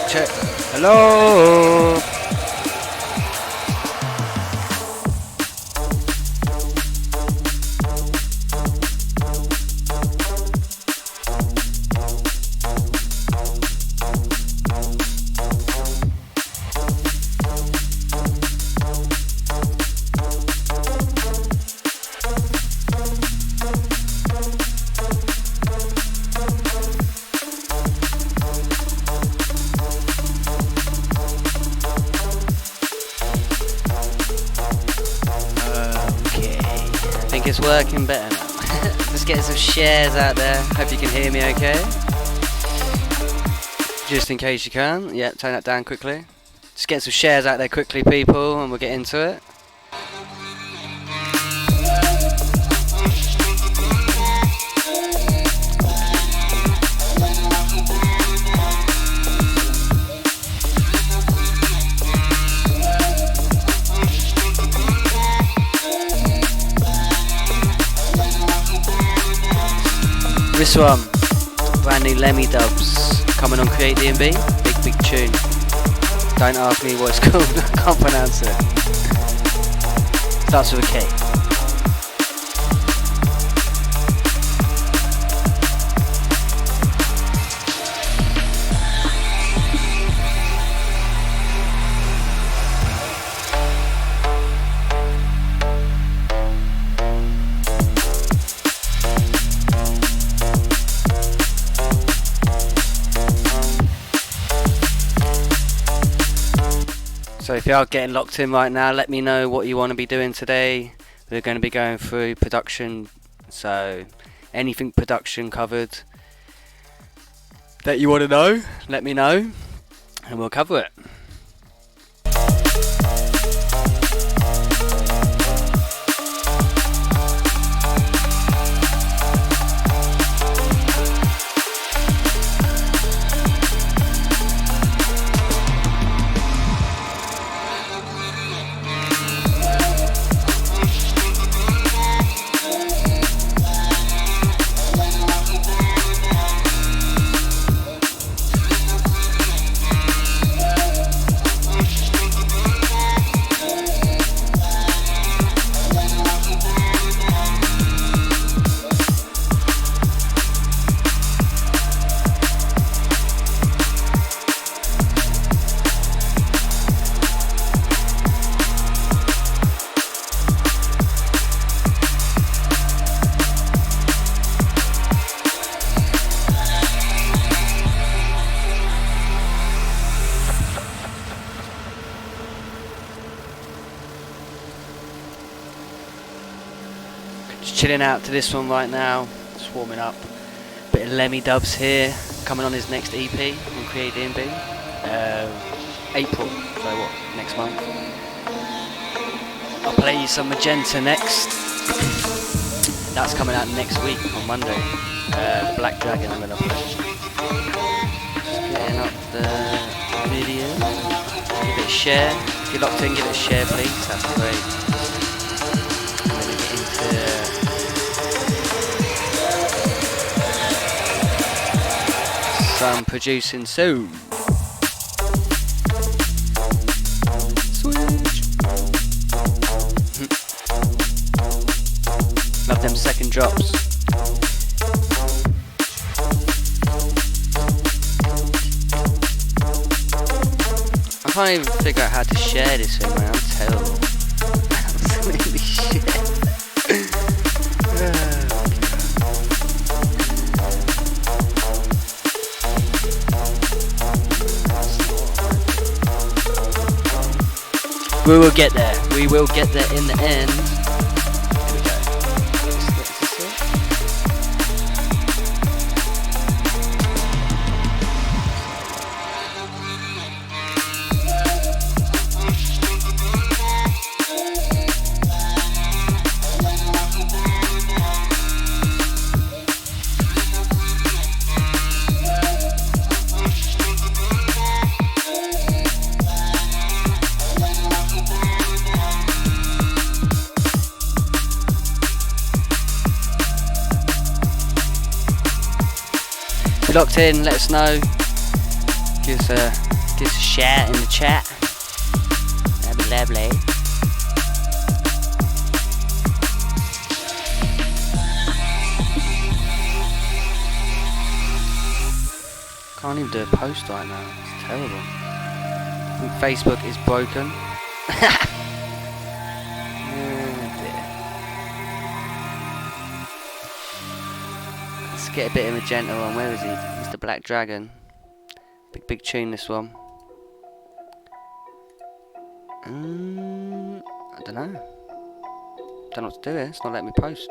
check. Hello. It's working better now. Just getting some shares out there. Hope you can hear me okay. Just in case you can. Yeah, turn that down quickly. Just get some shares out there quickly, people, and we'll get into it. This one, brand new Lemmy Dubs, coming on CRE8, big tune. Don't ask me what it's called, I can't pronounce it. Starts with a K. So if you are getting locked in right now, let me know what you want to be doing today. We're going to be going through production, so anything production covered that you want to know, let me know and we'll cover it. Chilling out to this one right now, just warming up. Bit of Lemmy Dubs here, coming on his next EP on CRE8, April, so what, next month. I'll play you some Magenta next. That's coming out next week on Monday. The Black Dragon I'm gonna play. Just getting up the video. Give it a share. If you're locked in, give it a share please, that'd be great. I'm gonna get into some producing soon. Switch. Love them second drops. I can't even figure out how to share this thing, man. I'm terrible. Absolutely shit. We will get there. We will get there in the end. Here we go. Is this it? If you're locked in, let us know. Give us a shout in the chat. That'd be lovely. Can't even do a post right now. It's terrible. I think Facebook is broken. Let's get a bit of magenta on. Where is he? Mr. Black Dragon. Big tune, this one. I don't know. Don't know what to do here. It's not letting me post.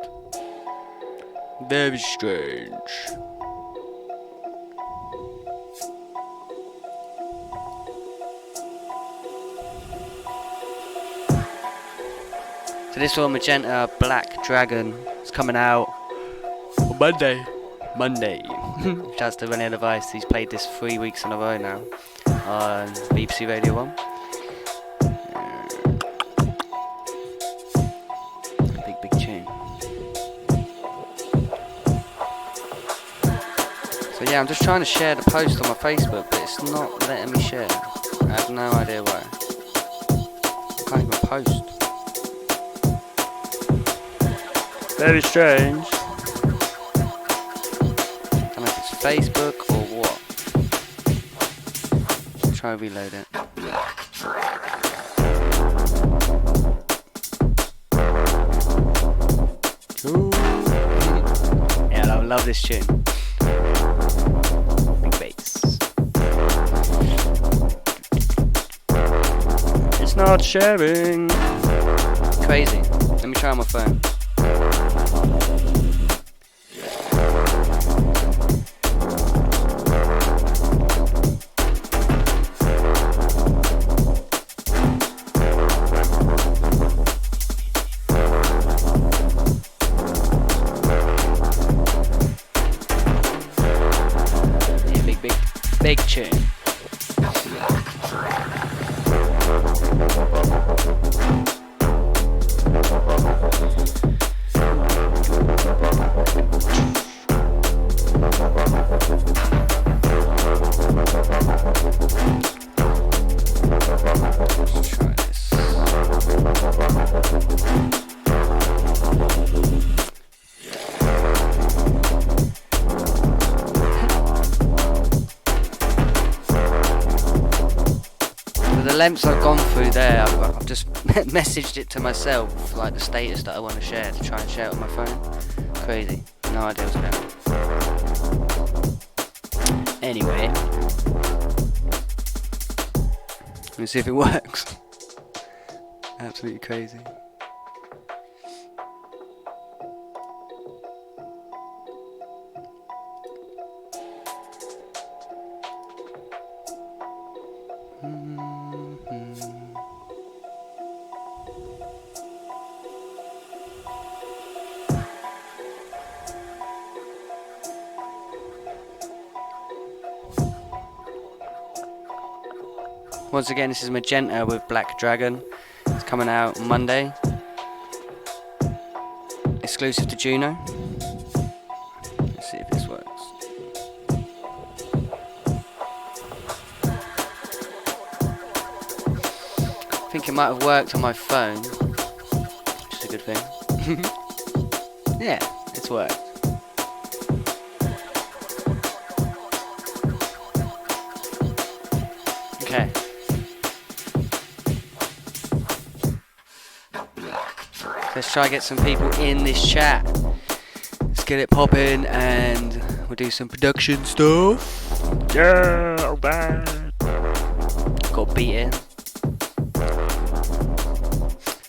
Very strange. So this one, Magenta Black Dragon, is coming out on Monday. Shouts to René Device. He's played this 3 weeks in a row now on BBC Radio 1. Big tune. So yeah, I'm just trying to share the post on my Facebook, but it's not letting me share. I have no idea why. I can't even post. Very strange. I don't know if it's Facebook or what. Try to reload it. Ooh. Yeah, I love this tune. Big bass. It's not sharing. Crazy. Let me try on my phone. Big tune. Let's try this. The lengths I've gone through there, I've just messaged it to myself, like the status that I want to share, to try and share it on my phone. Crazy. No idea what's going on. Anyway, let me see if it works. Absolutely crazy. Once again, this is Magenta with Black Dragon. It's coming out Monday. Exclusive to Juno. Let's see if this works. I think it might have worked on my phone, which is a good thing. Yeah, it's worked. Okay. Let's try and get some people in this chat. Let's get it popping and we'll do some production stuff. Yeah, alright. Got a beat in.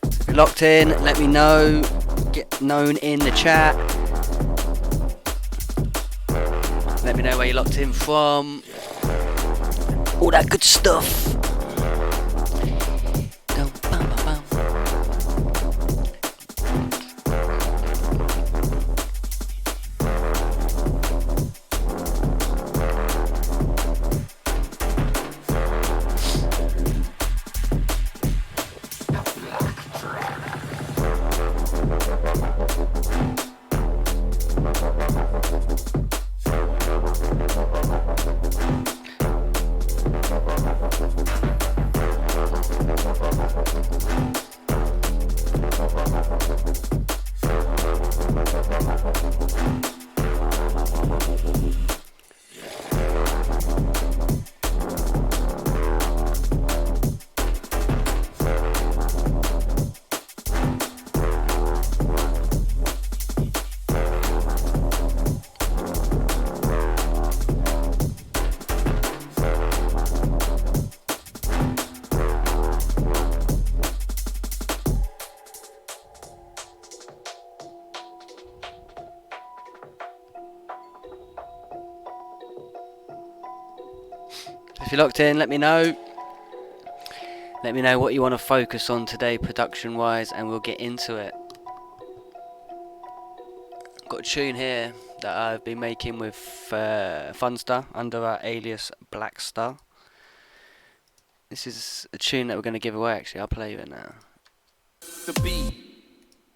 If you're locked in, let me know. Get known in the chat. Let me know where you're locked in from. All that good stuff. If you're locked in, let me know. Let me know what you want to focus on today, production wise, and we'll get into it. Got a tune here that I've been making with Funstar under our alias Blackstar. This is a tune that we're going to give away. Actually, I'll play it now. The B,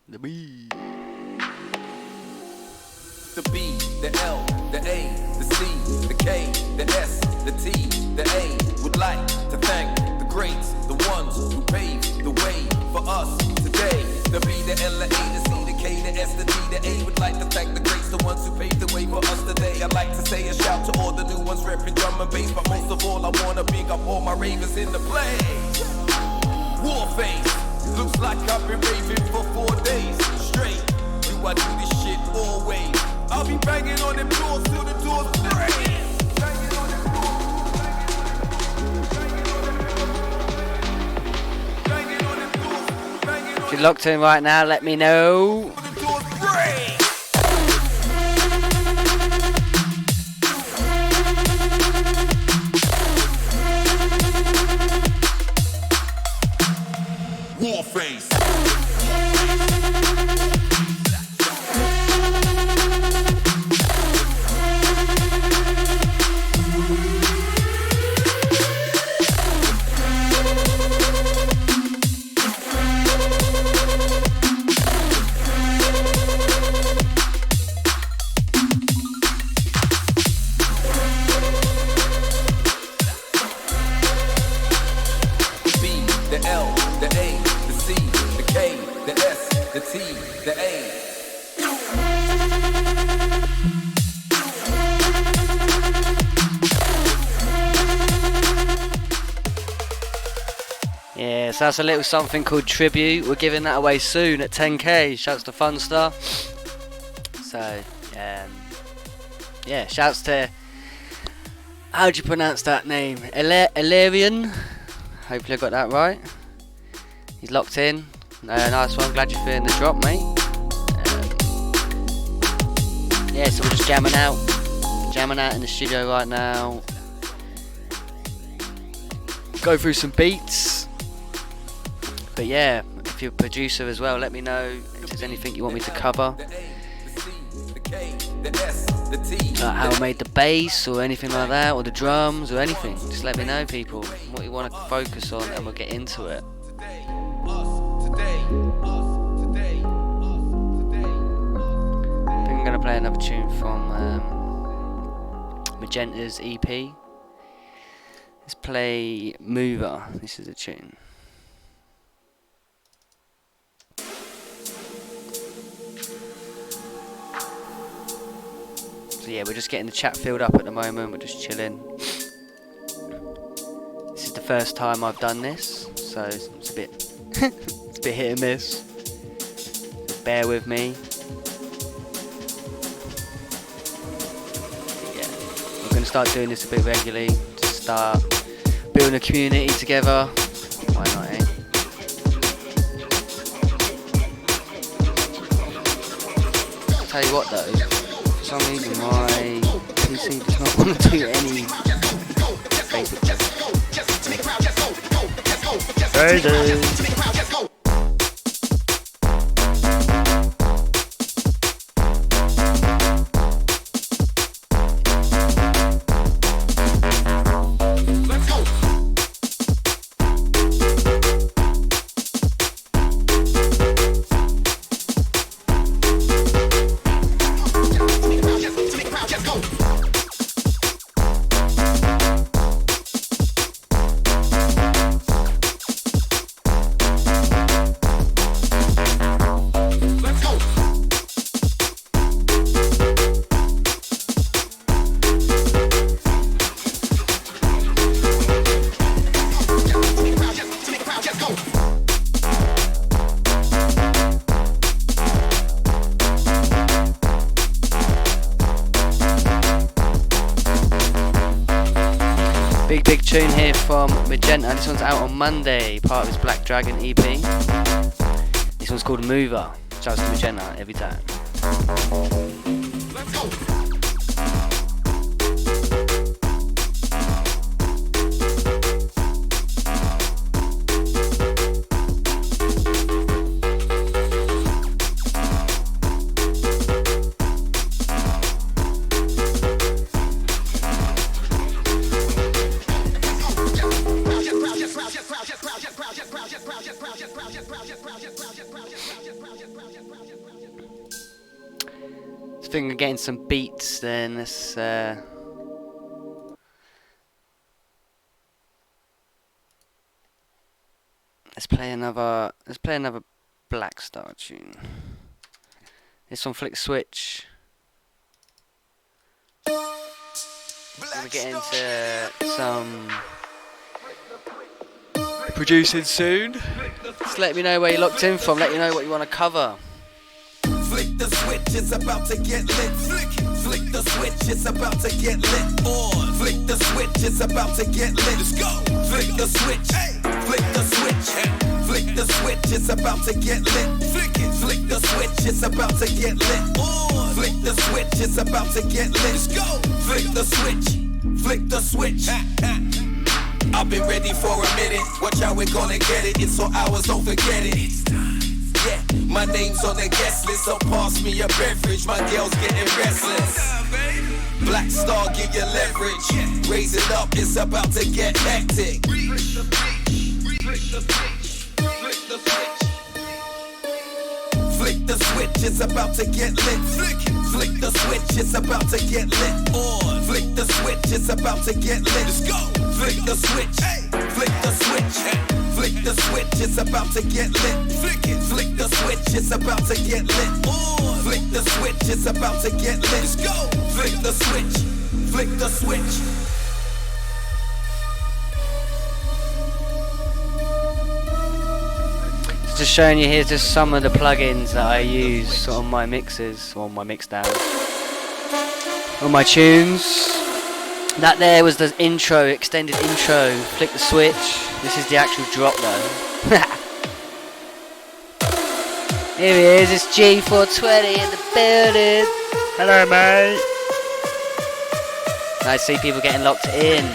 the B, the B, the L, the A, the C, the K, the S, the T, the A. Would like to thank the greats, the ones who paved the way for us today. The B, the L, the A, the C, the K, the S, the T, the A. Would like to thank the greats, the ones who paved the way for us today. I'd like to say a shout to all the new ones repping drum and bass, but most of all I wanna big up all my ravers in the place. Warface, looks like I've been raving for 4 days straight. Do I do this shit always? I'll be banging on them doors till the doors break. If you're locked in right now, let me know. Warface. So that's a little something called Tribute. We're giving that away soon at 10k. Shouts to Funstar. So, yeah, shouts to, how do you pronounce that name? Ilarian. Hopefully I got that right. He's locked in. Nice one. Glad you're feeling the drop, mate. Yeah, so we're just jamming out in the studio right now. Go through some beats. But yeah, if you're a producer as well, let me know if there's anything you want me to cover. How I made the bass or anything like that, or the drums or anything. Just let me know, people, what you want to focus on, and we'll get into it. I think I'm going to play another tune from Magenta's EP. Let's play Mover. This is a tune. So yeah, we're just getting the chat filled up at the moment, we're just chilling. This is the first time I've done this, so it's a bit it's a bit hit and miss. So bear with me. Yeah, we're gonna start doing this a bit regularly to start building a community together. Why not, eh? I'll tell you what though, for some reason my PC does not want to do any basic Big tune here from Magenta. This one's out on Monday, part of his Black Dragon EP. This one's called Mover. Shouts to Magenta every time. Let's go. thinking of getting some beats, then let's play another Black Star tune. This one, Flick Switch. We're getting into some producing soon. Just let me know where you're locked in from. Let you know what you want to cover. Flick the switch, it's about to get lit. Flick the switch, it's about to get lit. On. Flick the switch, it's about to get lit. Let's go. Flick the switch. Flick the switch. Flick the switch, it's about to get lit. Flick it. Flick the switch, it's about to get lit. On. Flick the switch, it's about to get lit. Let's go. Flick the switch. Flick the switch. I've been ready for a minute. Watch how we're gonna get it. It's all ours, don't forget it. Yeah, my name's on the guest list, so pass me a beverage. My girl's getting restless. Black Star, give you leverage. Raise it up, it's about to get hectic. Flick the switch, it's about to get lit. Flick the switch, it's about to get lit. On. Flick the switch, it's about to get lit. Let's go. Flick the switch. Flick the switch. Flick the switch, it's about to get lit. Flick it. Flick the switch, it's about to get lit. On. Flick the switch, it's about to get lit. Let's go. Flick the switch. Flick the switch. Just showing you, here's just some of the plugins that I use on my mixes, or my mix down, on my tunes. That there was the intro, extended intro. Flick the switch. This is the actual drop though. Here he is, it's G420 in the building. Hello mate. I see people getting locked in.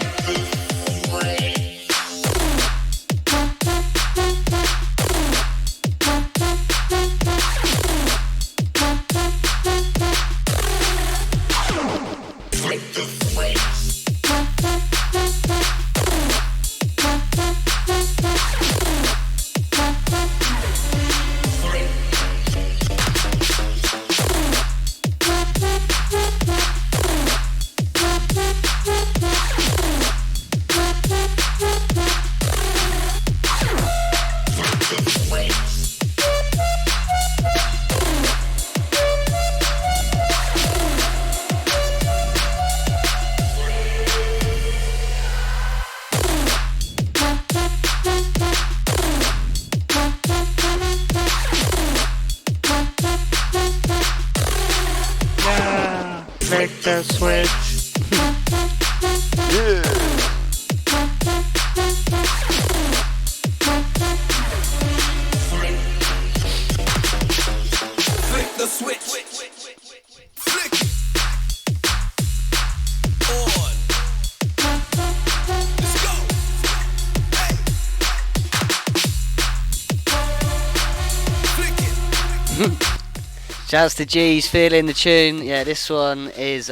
Shouts to G's, feeling the tune. Yeah, this one is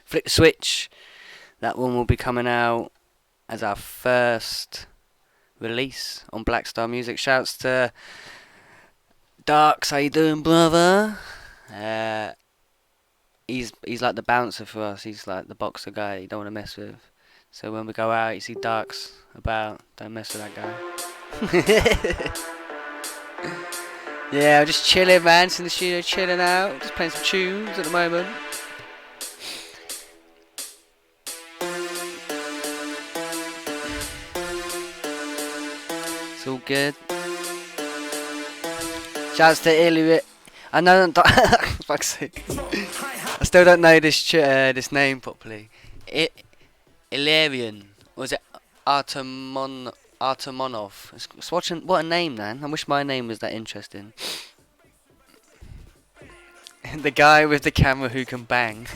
Flick the Switch. That one will be coming out as our first release on Black Star Music. Shouts to Darks, how you doing, brother? He's like the bouncer for us. He's like the boxer guy you don't want to mess with. So when we go out, you see Darks about, don't mess with that guy. Yeah, I'm just chilling, man. Just in the studio, chilling out. Just playing some tunes at the moment. It's all good. Shouts to Illy. I know. Fuck's sake. I still don't know this name properly. Ilarian. Or was it Artemonov? It's watching. What a name, man. I wish my name was that interesting. The guy with the camera who can bang.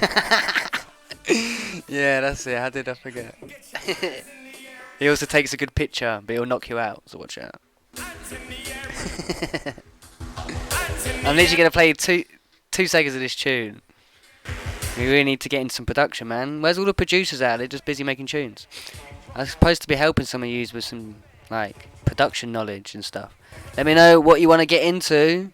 Yeah, that's it. How did I forget? He also takes a good picture, but he'll knock you out, so watch out. I'm literally going to play two seconds of this tune. We really need to get into some production, man. Where's all the producers at? They're just busy making tunes. I'm supposed to be helping some of you with some like production knowledge and stuff. Let me know what you want to get into.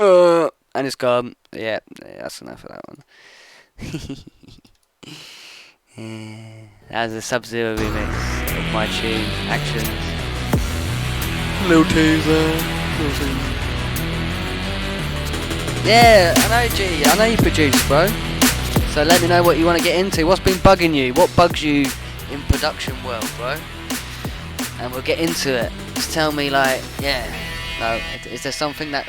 And it's gone. Yeah, that's enough of that one. Yeah, that was a Sub-Zero remix of my tune, Actions. Little teaser. Yeah, I know, G. I know you produce, bro. So let me know what you want to get into. What's been bugging you? What bugs you in production world, bro? And we'll get into it. Just tell me, like, yeah. No, is there something that...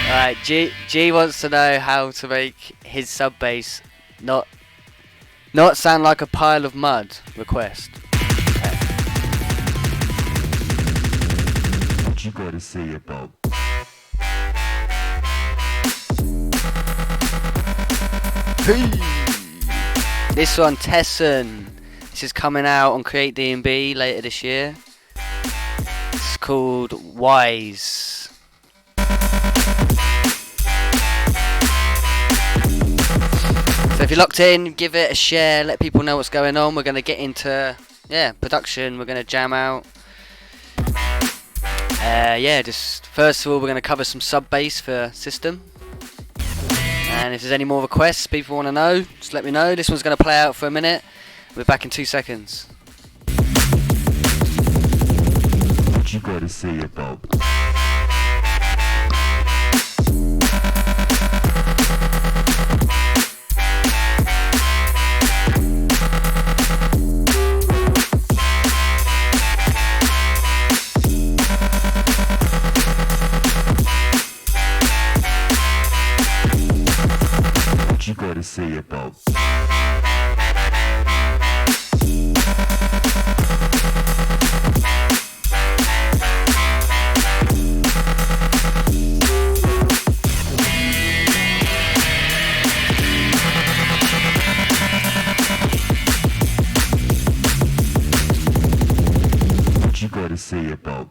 Alright, G wants to know how to make his sub bass not sound like a pile of mud. Request. Okay. What you gotta say about? This one, Tesson. This is coming out on Create D&B later this year. It's called Wise. So if you're locked in, give it a share, let people know what's going on. We're going to get into, production. We're going to jam out. Just first of all, we're going to cover some sub bass for system. And if there's any more requests, people want to know, just let me know. This one's going to play out for a minute. We're back in 2 seconds. What you gotta say about? What you gotta say about? What you gotta say about?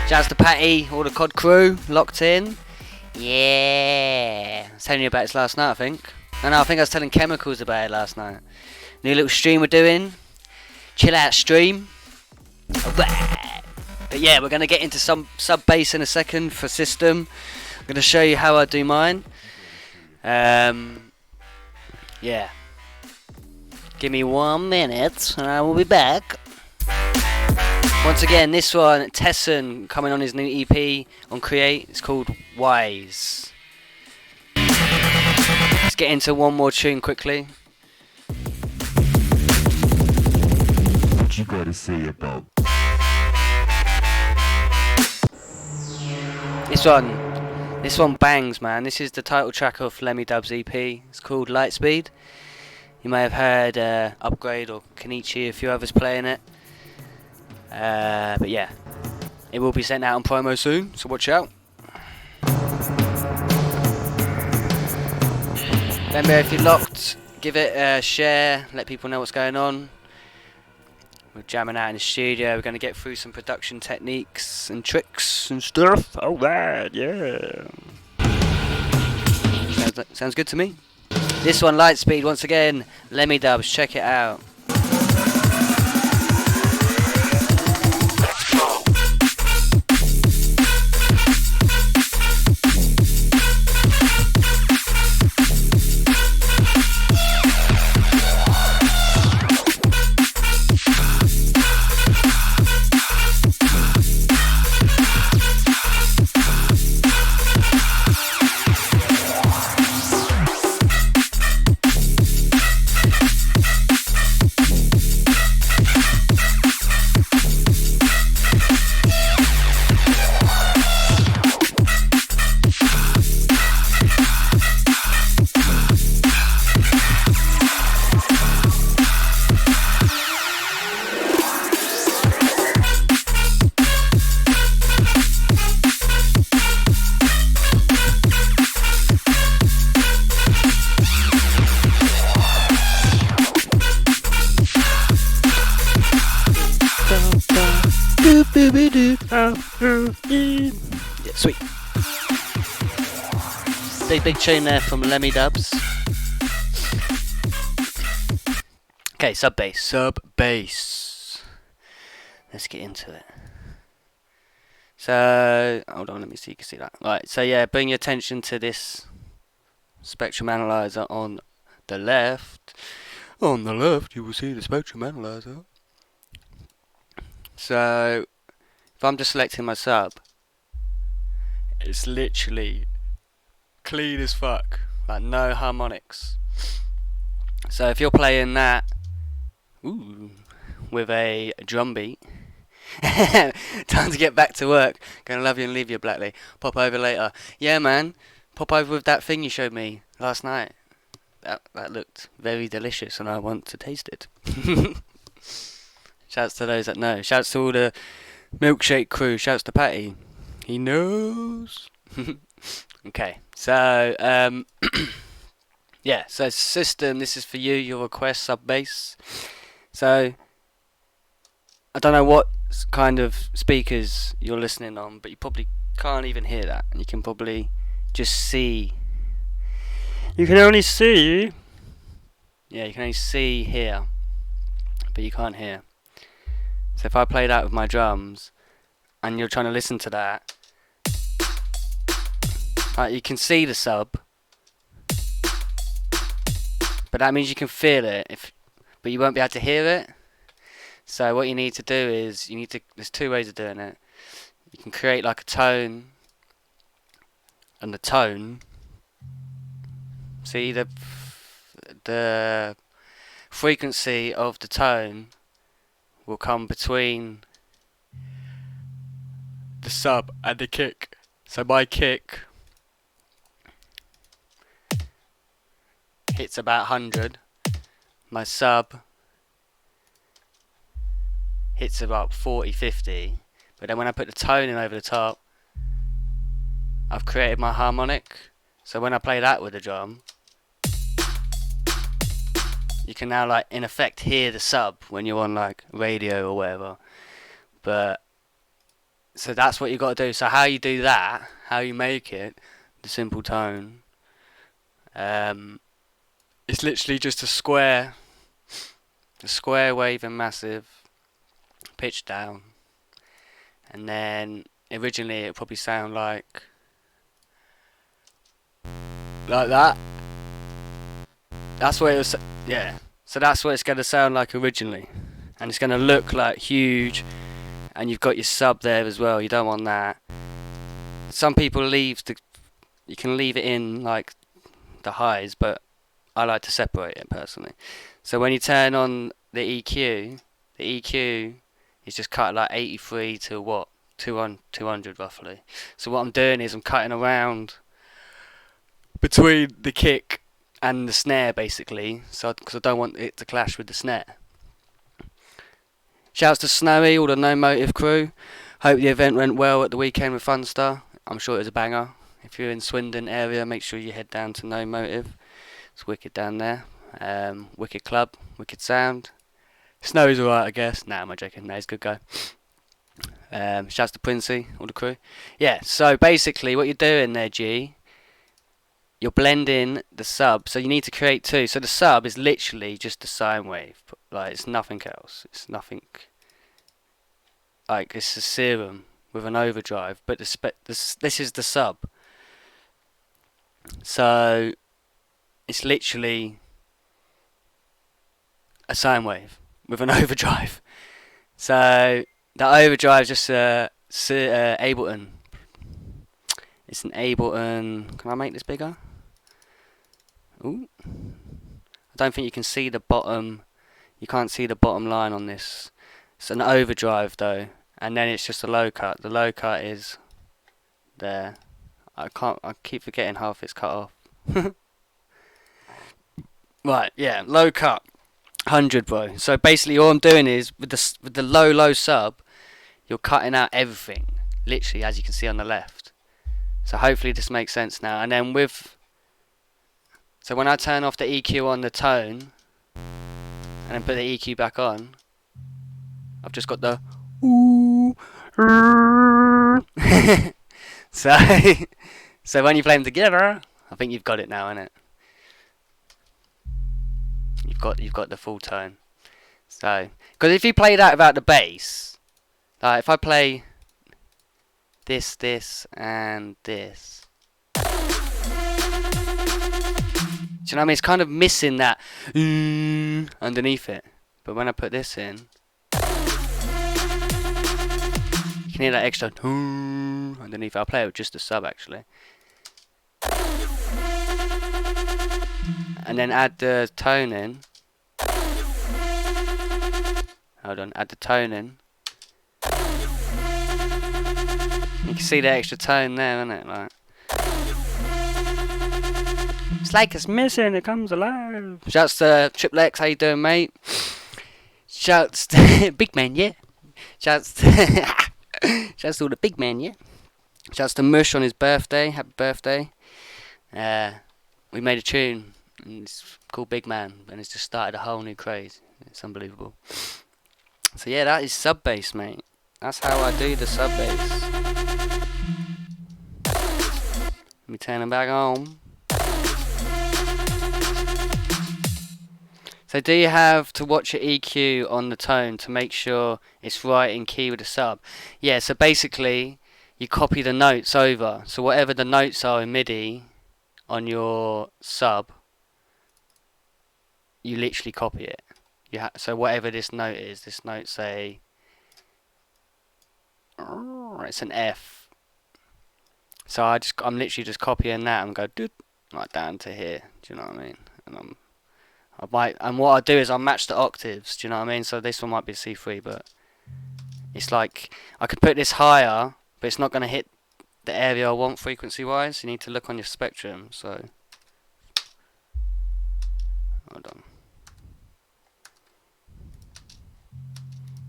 Shouts to Patty, all the COD crew, locked in. Yeah. I was telling you about this last night, I think. No, I think I was telling Chemicals about it last night. New little stream we're doing. Chill out stream. Alright. But yeah, we're going to get into some sub bass in a second for system. I'm going to show you how I do mine. Yeah. Give me 1 minute and I will be back. Once again, this one, Tesson, coming on his new EP on Create. It's called Wise. Let's get into one more tune quickly. What you gotta say about? This one bangs, man. This is the title track of Lemmy Dub's EP. It's called Lightspeed. You may have heard Upgrade or Kenichi, a few others playing it. But yeah, it will be sent out on promo soon, so watch out. Remember, if you're locked, give it a share, let people know what's going on. We're jamming out in the studio, we're going to get through some production techniques and tricks and stuff. Alright, yeah. Sounds good to me. This one, Lightspeed, once again, Lemmy Dubs, check it out. Yeah, sweet. Big tune there from Lemmy Dubs. Okay, sub bass. Let's get into it. So, hold on, let me see, you can see that. Right, so yeah, bring your attention to this spectrum analyzer on the left. On the left, you will see the spectrum analyzer. So, if I'm just selecting my sub, it's literally clean as fuck, like no harmonics. So if you're playing that, with a drum beat, time to get back to work. Gonna love you and leave you, Blackley. Pop over later. Yeah, man. Pop over with that thing you showed me last night. That looked very delicious, and I want to taste it. Shouts to those that know. Shouts to all the milkshake crew. Shouts to Patty. He knows. Okay, so yeah. So system. This is for you. Your request sub bass. So I don't know what kind of speakers you're listening on, but you probably can't even hear that, and you can probably just see. You can only see. Yeah, you can only see here, but you can't hear. So if I play that with my drums, and you're trying to listen to that, you can see the sub, but that means you can feel it. But you won't be able to hear it. So what you need to do is there's two ways of doing it. You can create like a tone, and the tone, see the frequency of the tone will come between the sub and the kick. So my kick hits about 100. My sub hits about 40, 50. But then when I put the tone in over the top, I've created my harmonic. So when I play that with the drum, you can now, like, in effect hear the sub when you're on like radio or whatever. But so that's what you got to do. So how you do that, how you make it, the simple tone, it's literally just a square wave and massive pitch down, and then originally it probably sound like that. That's what it was. Yeah. So that's what it's going to sound like originally, and it's going to look like huge. And you've got your sub there as well. You don't want that. Some people you can leave it in like the highs, but I like to separate it personally. So when you turn on the EQ is just cut like 83 to what? 200 roughly. So what I'm doing is I'm cutting around between the kick and the snare basically, so because I don't want it to clash with the snare. Shouts to Snowy, all the No Motive crew. Hope the event went well at the weekend with Funstar. I'm sure it was a banger. If you're in Swindon area, make sure you head down to No Motive. It's wicked down there. Wicked club, wicked sound. Snowy's alright, I guess. Nah, I'm joking. Nah, he's a good guy. Shouts to Princey, all the crew. Yeah, so basically what you're doing there, G, you're blending the sub. So you need to create two. So the sub is literally just a sine wave. Like, it's nothing else. It's nothing. Like, it's a serum with an overdrive. But this is the sub. So it's literally a sine wave with an overdrive. So that overdrive is just Ableton. It's an Ableton. Can I make this bigger? Ooh. I don't think you can see the bottom. You can't see the bottom line on this. It's an overdrive though, and then it's just a low cut. The low cut is there. I keep forgetting half it's cut off. Right, yeah, low cut, 100, bro. So basically, all I'm doing is with the low sub, you're cutting out everything, literally, as you can see on the left. So hopefully this makes sense now. And then so when I turn off the EQ on the tone, and then put the EQ back on, I've just got the ooh So, so when you play them together, I think you've got it now, innit? You've got the full tone. So, because if you play that without the bass, like if I play this, and this, do you know what I mean? It's kind of missing that underneath it. But when I put this in, you can hear that extra underneath. I'll play it with just the sub actually. And then add the tone in. Hold on, add the tone in. You can see the extra tone there, isn't it? Like, it's like it's missing, it comes alive. Shouts to Triple X, how you doing, mate? Shouts to Big Man, yeah. Shouts to shouts to all the big man, yeah. Shouts to Mush on his birthday. Happy birthday. We made a tune, and it's called Big Man, and it's just started a whole new craze. It's unbelievable. So yeah, that is sub bass, mate. That's how I do the sub bass. Let me turn them back on. So do you have to watch your EQ on the tone to make sure it's right in key with the sub? Yeah, so basically you copy the notes over. So whatever the notes are in MIDI on your sub, you literally copy it. So whatever this note is, this note say, it's an F. So I'm literally just copying that and go like down to here. Do you know what I mean? And what I do is I match the octaves. Do you know what I mean? So this one might be C3, but it's like I could put this higher, but it's not going to hit the area I want frequency-wise. You need to look on your spectrum. So hold on.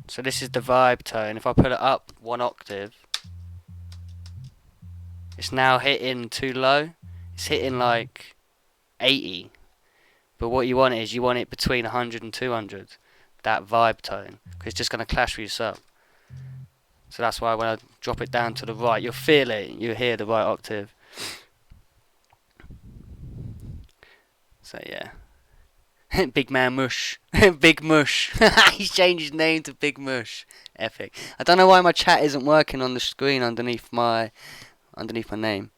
So this is the vibe tone. If I put it up 1 octave, it's now hitting too low. It's hitting like 80. But what you want is, you want it between 100 and 200. That vibe tone. Because it's just going to clash with your sub. So that's why when I drop it down to the right, you'll feel it. You'll hear the right octave. So yeah. Big Man Mush. Big Mush. He's changed his name to Big Mush. Epic. I don't know why my chat isn't working on the screen underneath my name.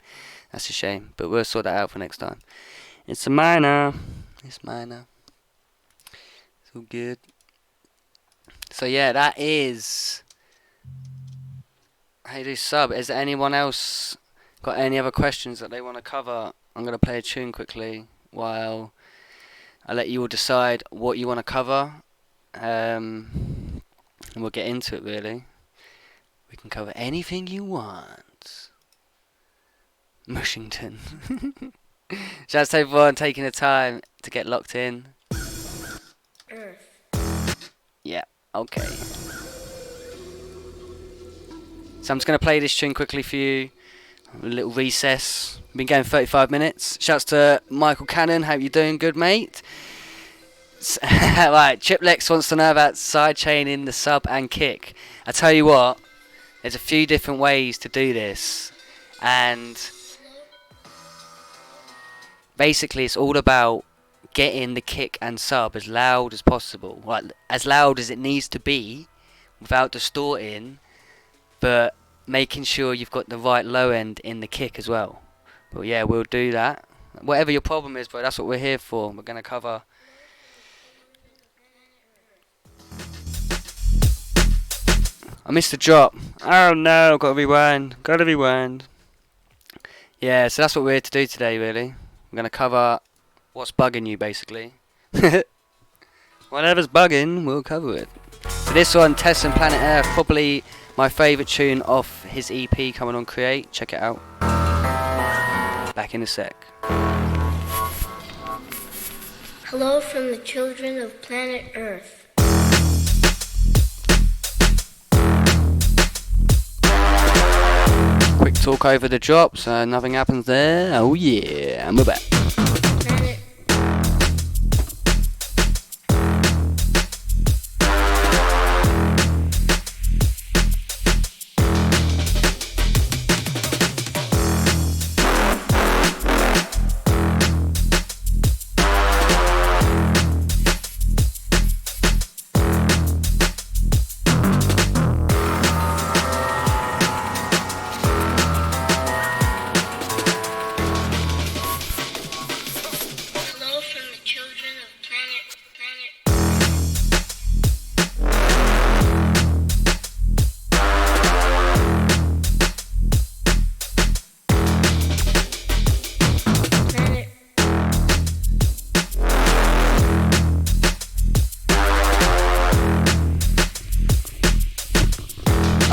That's a shame. But we'll sort that out for next time. It's a minor. It's minor. It's all good. So yeah, that is how you do sub. Is there anyone else got any other questions that they want to cover? I'm going to play a tune quickly while I let you all decide what you want to cover, and we'll get into it really. We can cover anything you want. Mushington. Shout out to everyone taking the time to get locked in. Earth. Yeah, okay. So I'm just going to play this tune quickly for you. A little recess. Been going 35 minutes. Shouts to Michael Cannon. How you doing? Good, mate. Right, Chiplex wants to know about sidechaining the sub and kick. I tell you what, there's a few different ways to do this, and basically it's all about getting the kick and sub as loud as possible, like as loud as it needs to be, without distorting, but making sure you've got the right low end in the kick as well. But yeah, we'll do that. Whatever your problem is, bro, that's what we're here for. We're going to cover. I missed the drop. Oh no, gotta rewind. Yeah, so that's what we're here to do today, really. We're going to cover what's bugging you, basically. Whatever's bugging, we'll cover it. So this one, Tess and Planet Earth, probably my favourite tune off his EP coming on CRE8. Check it out. Back in a sec. Hello from the children of planet Earth. Quick talk over the drop, so nothing happens there. Oh yeah, and we're back. Planet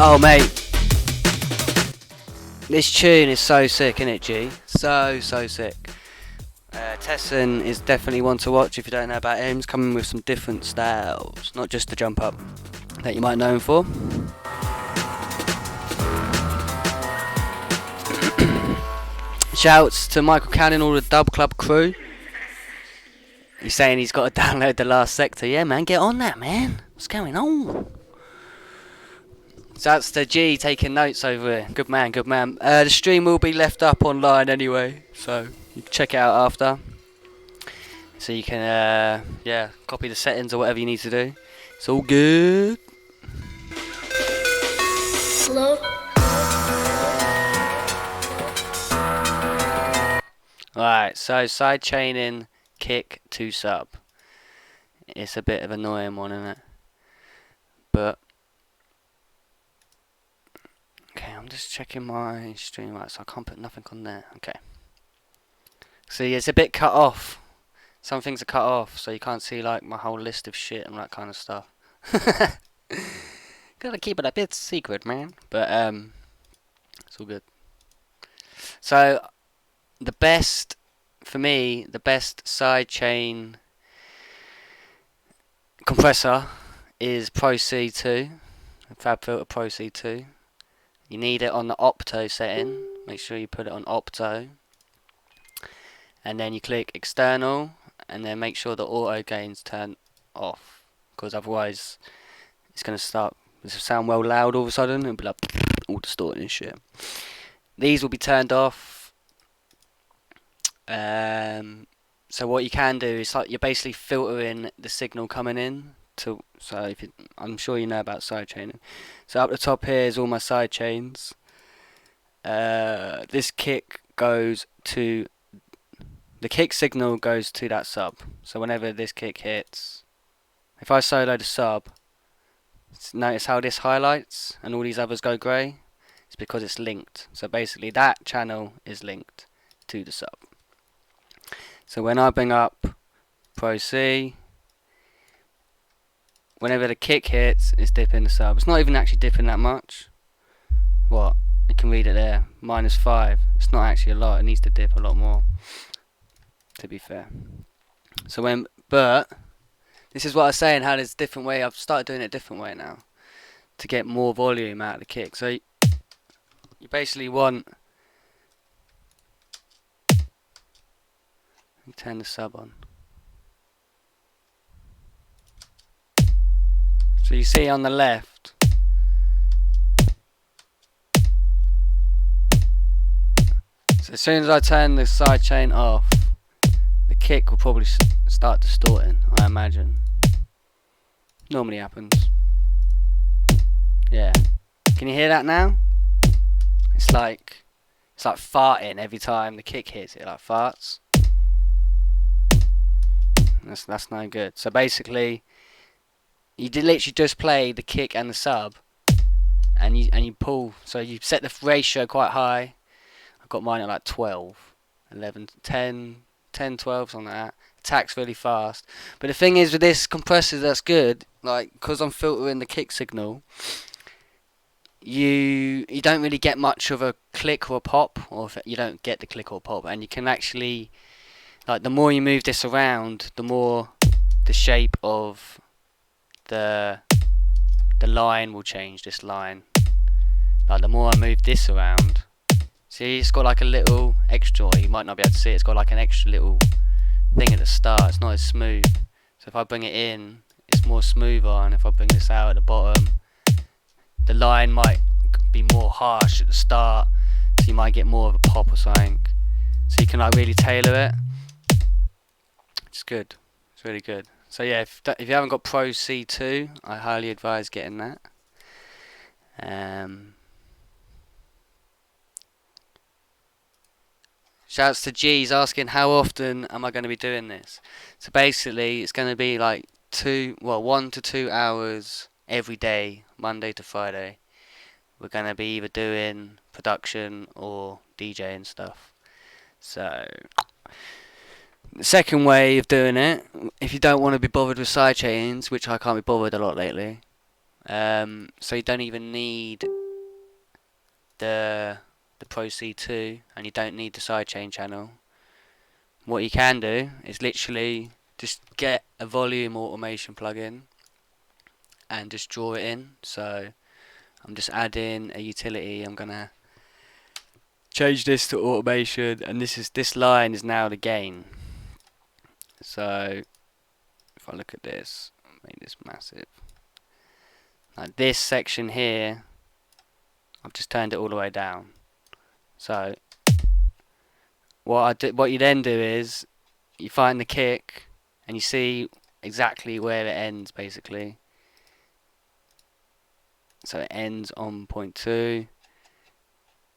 Oh mate, this tune is so sick, isn't it, G? So sick. Tesson is definitely one to watch if you don't know about him. He's coming with some different styles, not just the jump up that you might know him for. Shouts to Michael Cannon, all the Dub Club crew. He's saying he's got to download The Last Sector. Yeah, man, get on that, man. What's going on? Shouts to G taking notes over here. Good man, good man. The stream will be left up online anyway, so you can check it out after. So you can, copy the settings or whatever you need to do. It's all good. Hello? Alright, so side chaining, kick to sub. It's a bit of an annoying one, isn't it? But okay, I'm just checking my stream right, so I can't put nothing on there. Okay. See, it's a bit cut off. Some things are cut off, so you can't see like my whole list of shit and that kind of stuff. Gotta keep it a bit secret, man. But it's all good. So the best for me, the best sidechain compressor is Pro C2, FabFilter Pro C2. You need it on the opto setting. Make sure you put it on opto, and then you click external, and then make sure the auto gain's turned off, because otherwise it's gonna start. This will sound well loud all of a sudden and be like all distorted and shit. These will be turned off. So what you can do is like you're basically filtering the signal coming in to. So if you, I'm sure you know about sidechaining. So up the top here is all my side chains. This kick goes to the kick signal goes to that sub. So whenever this kick hits, if I solo the sub, notice how this highlights and all these others go grey. It's because it's linked. So basically that channel is linked to the sub. So when I bring up Pro C, whenever the kick hits, it's dipping the sub. It's not even actually dipping that much. What? You can read it there. -5. It's not actually a lot. It needs to dip a lot more, to be fair. So but this is what I was saying, how there's a different way. I've started doing it a different way now to get more volume out of the kick. So you basically want, turn the sub on. So you see on the left, so as soon as I turn the side chain off, the kick will probably start distorting, I imagine. Normally happens. Yeah. Can you hear that now? It's like farting every time the kick hits. It like farts. That's no good. So basically, you literally just play the kick and the sub, and you pull. So you set the ratio quite high. I've got mine at like 12, 11, 10, 12, something like that. Attacks really fast. But the thing is with this compressor that's good, like, because I'm filtering the kick signal, you don't really get much of a click or a pop, or if you don't get the click or pop, and you can actually, like, the more you move this around, the more the shape of the line will change. This line, like, the more I move this around, see, it's got like a little extra, you might not be able to see it, it's got like an extra little thing at the start. It's not as smooth. So if I bring it in, it's more smoother, and if I bring this out at the bottom, the line might be more harsh at the start, so you might get more of a pop or something. So you can like really tailor it. It's good. It's really good. So yeah, if you haven't got Pro C2, I highly advise getting that. Shouts to G's asking how often am I going to be doing this. So basically, it's going to be like 1 to 2 hours every day, Monday to Friday. We're going to be either doing production or DJing stuff. So the second way of doing it, if you don't want to be bothered with sidechains, which I can't be bothered a lot lately, So you don't even need the Pro C2, and you don't need the sidechain channel. What you can do is literally just get a volume automation plugin and just draw it in. So I'm just adding a utility. I'm gonna change this to automation, and this line is now the gain. So if I look at this, make this massive. Like this section here, I've just turned it all the way down. So what you then do is you find the kick and you see exactly where it ends basically. So it ends on point 2.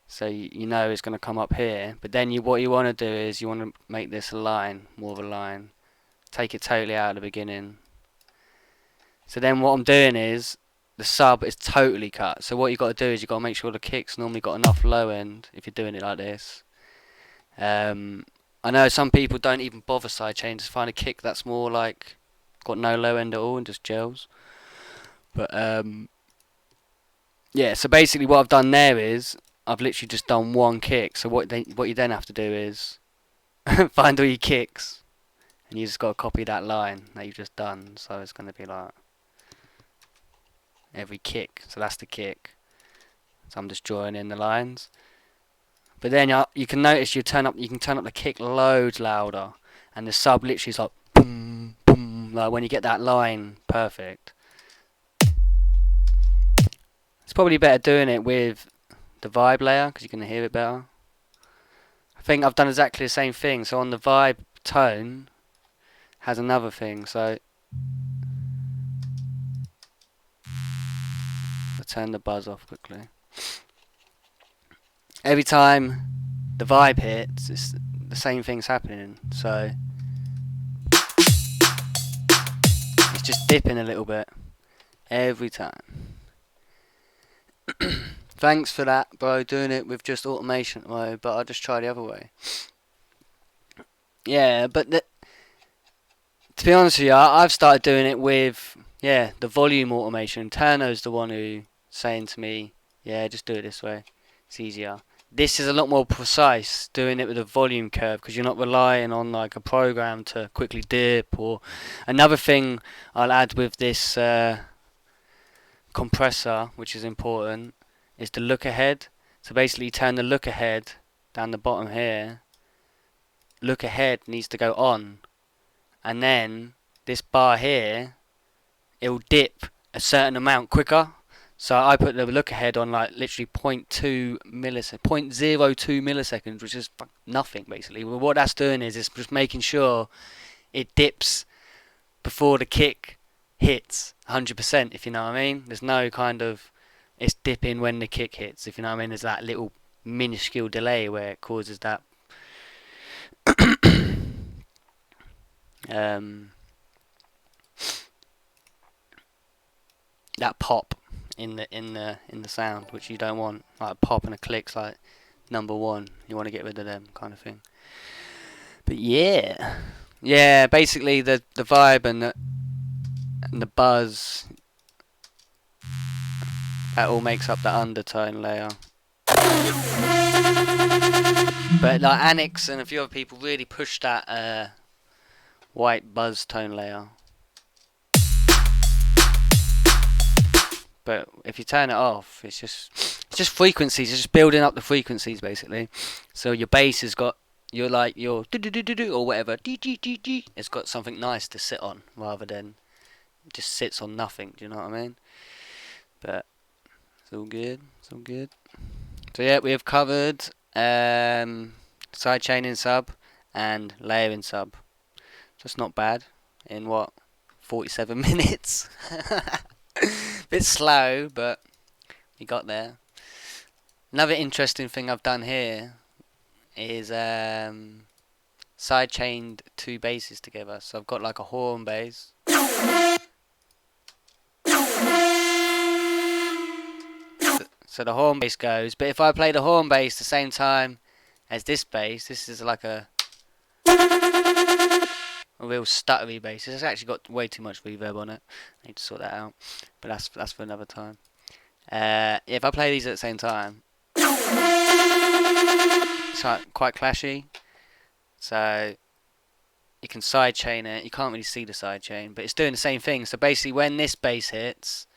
So you know it's going to come up here. But then what you want to do is you want to make this a line, more of a line. Take it totally out at the beginning. So then what I'm doing is the sub is totally cut. So what you got to do is you got to make sure the kick's normally got enough low end if you're doing it like this. I know some people don't even bother sidechain, just find a kick that's more like got no low end at all and just gels. But yeah, so basically what I've done there is I've literally just done one kick. So what you then have to do is find all your kicks, and you just got to copy that line that you've just done. So it's going to be like every kick. So that's the kick. So I'm just drawing in the lines. But then you can notice you can turn up the kick loads louder, and the sub literally is like boom, boom, like when you get that line perfect. It's probably better doing it with the vibe layer because you can hear it better. I think I've done exactly the same thing. So on the vibe tone has another thing. So I'll turn the buzz off quickly. Every time the vibe hits, it's the same thing's happening. So it's just dipping a little bit every time. Thanks for that, bro, doing it with just automation mode, but I'll just try the other way. Yeah, but to be honest with you, I've started doing it with, the volume automation. Turno's the one who's saying to me, just do it this way. It's easier. This is a lot more precise, doing it with a volume curve, because you're not relying on like a program to quickly dip. Or another thing I'll add with this compressor, which is important, is the look ahead. So basically turn the look ahead down the bottom here. Look ahead needs to go on, and then this bar here, it will dip a certain amount quicker. So I put the look ahead on like literally 0.02 milliseconds, which is nothing basically. Well, what that's doing is it's just making sure it dips before the kick hits 100%, if you know what I mean. There's no kind of, it's dipping when the kick hits, if you know what I mean. There's that little minuscule delay where it causes that that pop in the sound, which you don't want. Like a pop and a click's like number one. You want to get rid of them kind of thing. But yeah, basically the vibe and the buzz, that all makes up the undertone layer. But like Annex and a few other people really push that white buzz tone layer. But if you turn it off, it's just frequencies. It's just building up the frequencies basically. So your bass has got your do or whatever. It's got something nice to sit on rather than it just sits on nothing. Do you know what I mean? But it's all good. It's all good. So yeah, we have covered sidechaining sub and layering sub. Just not bad in 47 minutes. Bit slow, but we got there. Another interesting thing I've done here is sidechained 2 basses together. So I've got like a horn bass. So the horn bass goes, but if I play the horn bass the same time as this bass, this is like a a real stuttery bass. It's actually got way too much reverb on it. I need to sort that out, but that's for another time. If I play these at the same time, it's quite clashy. So you can sidechain it. You can't really see the sidechain, but it's doing the same thing. So basically, when this bass hits,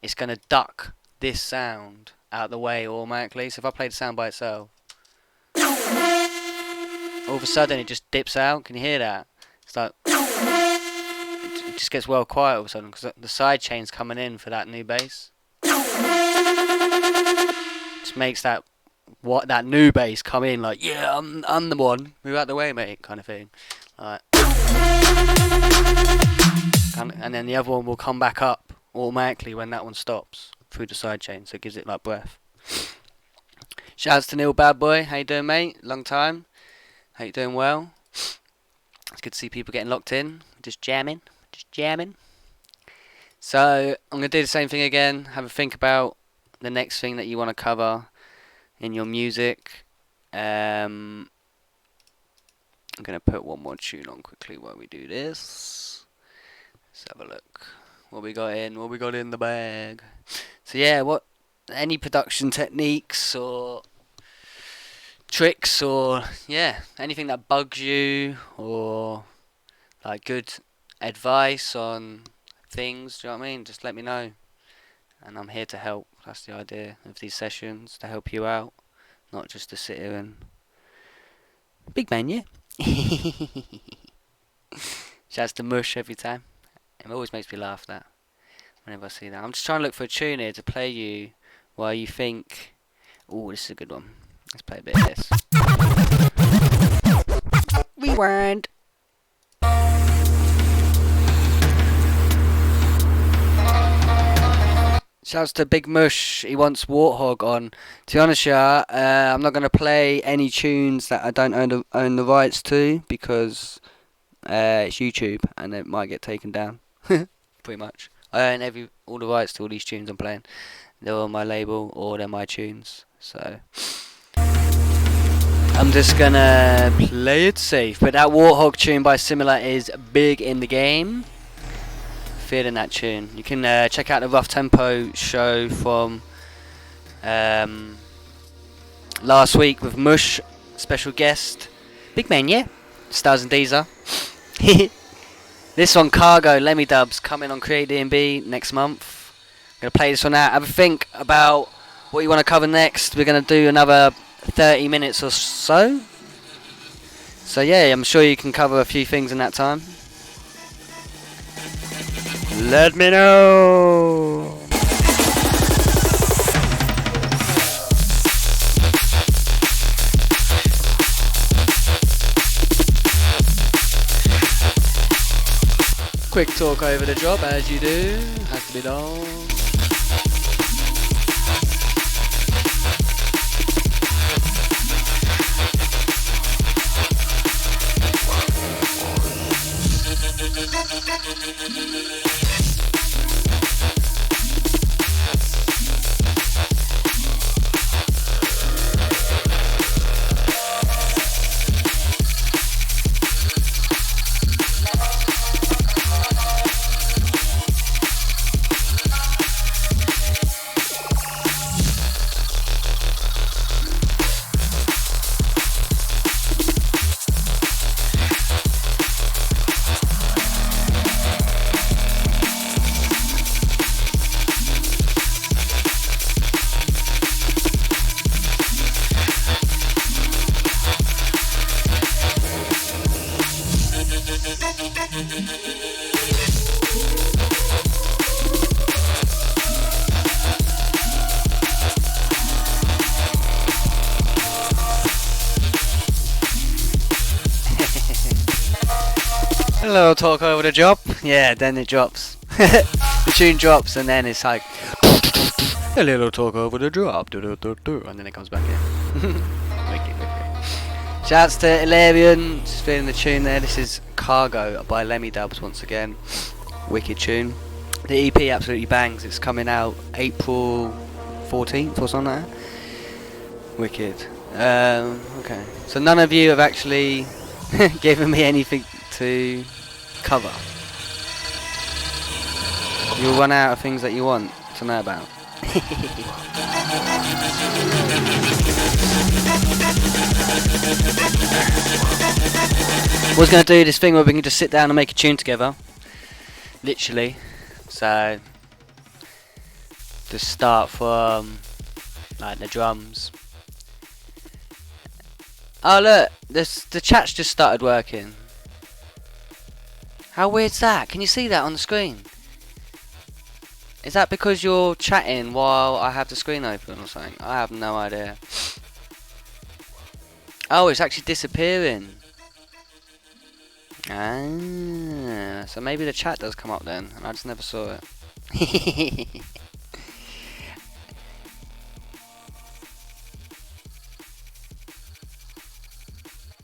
it's gonna duck this sound out of the way automatically. So if I play the sound by itself, all of a sudden it just dips out. Can you hear that? It's like it just gets well quiet all of a sudden because the side chain's coming in for that new bass. Just makes that new bass come in like, yeah, I'm the one. Move out the way, mate, kind of thing. Like, and then the other one will come back up automatically when that one stops through the side chain, so it gives it like breath. Shouts to Neil Bad Boy. How you doing, mate? Long time. How you doing? Well. It's good to see people getting locked in. Just jamming. So I'm gonna do the same thing again. Have a think about the next thing that you want to cover in your music. I'm gonna put one more tune on quickly while we do this. Let's have a look. What we got in the bag. So yeah, any production techniques or tricks or anything that bugs you or like good advice on things, do you know what I mean? Just let me know. And I'm here to help. That's the idea of these sessions, to help you out, not just to sit here and big man, yeah. Shouts to Mush every time. It always makes me laugh that whenever I see that. I'm just trying to look for a tune here to play you while you think, oh, this is a good one. Let's play a bit of this. Rewind. Shouts to Big Mush. He wants Warthog on. To be honest, I'm not going to play any tunes that I don't own the rights to because it's YouTube and it might get taken down. Pretty much. I own all the rights to all these tunes I'm playing. They're on my label or they're my tunes. So I'm just gonna play it safe. But that Warthog tune by Similar is big in the game. Feeling that tune. You can check out the Rough Tempo show from last week with Mush, special guest. Big man, yeah? Stars and Deezer. This one, Cargo, Lemmy Dubs, coming on Create D&B next month. I'm going to play this one out. Have a think about what you want to cover next. We're going to do another 30 minutes or so. So yeah, I'm sure you can cover a few things in that time. Let me know. Quick talk over the job, as you do. Has to be done. A little talk over the job, yeah, then it drops. The tune drops and then it's like a little talk over the drop, and then it comes back in. Wicked. Shouts to Ilarian, just feeling the tune there. This is Cargo by Lemmy Dubs once again. Wicked tune. The EP absolutely bangs. It's coming out April 14th or something like that. Wicked. Okay. So none of you have actually given me anything to cover. You'll run out of things that you want to know about. I was going to do this thing where we can just sit down and make a tune together. Literally. So, just start from like the drums. Oh look, the chat's just started working. How weird's that? Can you see that on the screen? Is that because you're chatting while I have the screen open or something? I have no idea. Oh, it's actually disappearing. Ah, so maybe the chat does come up then, and I just never saw it.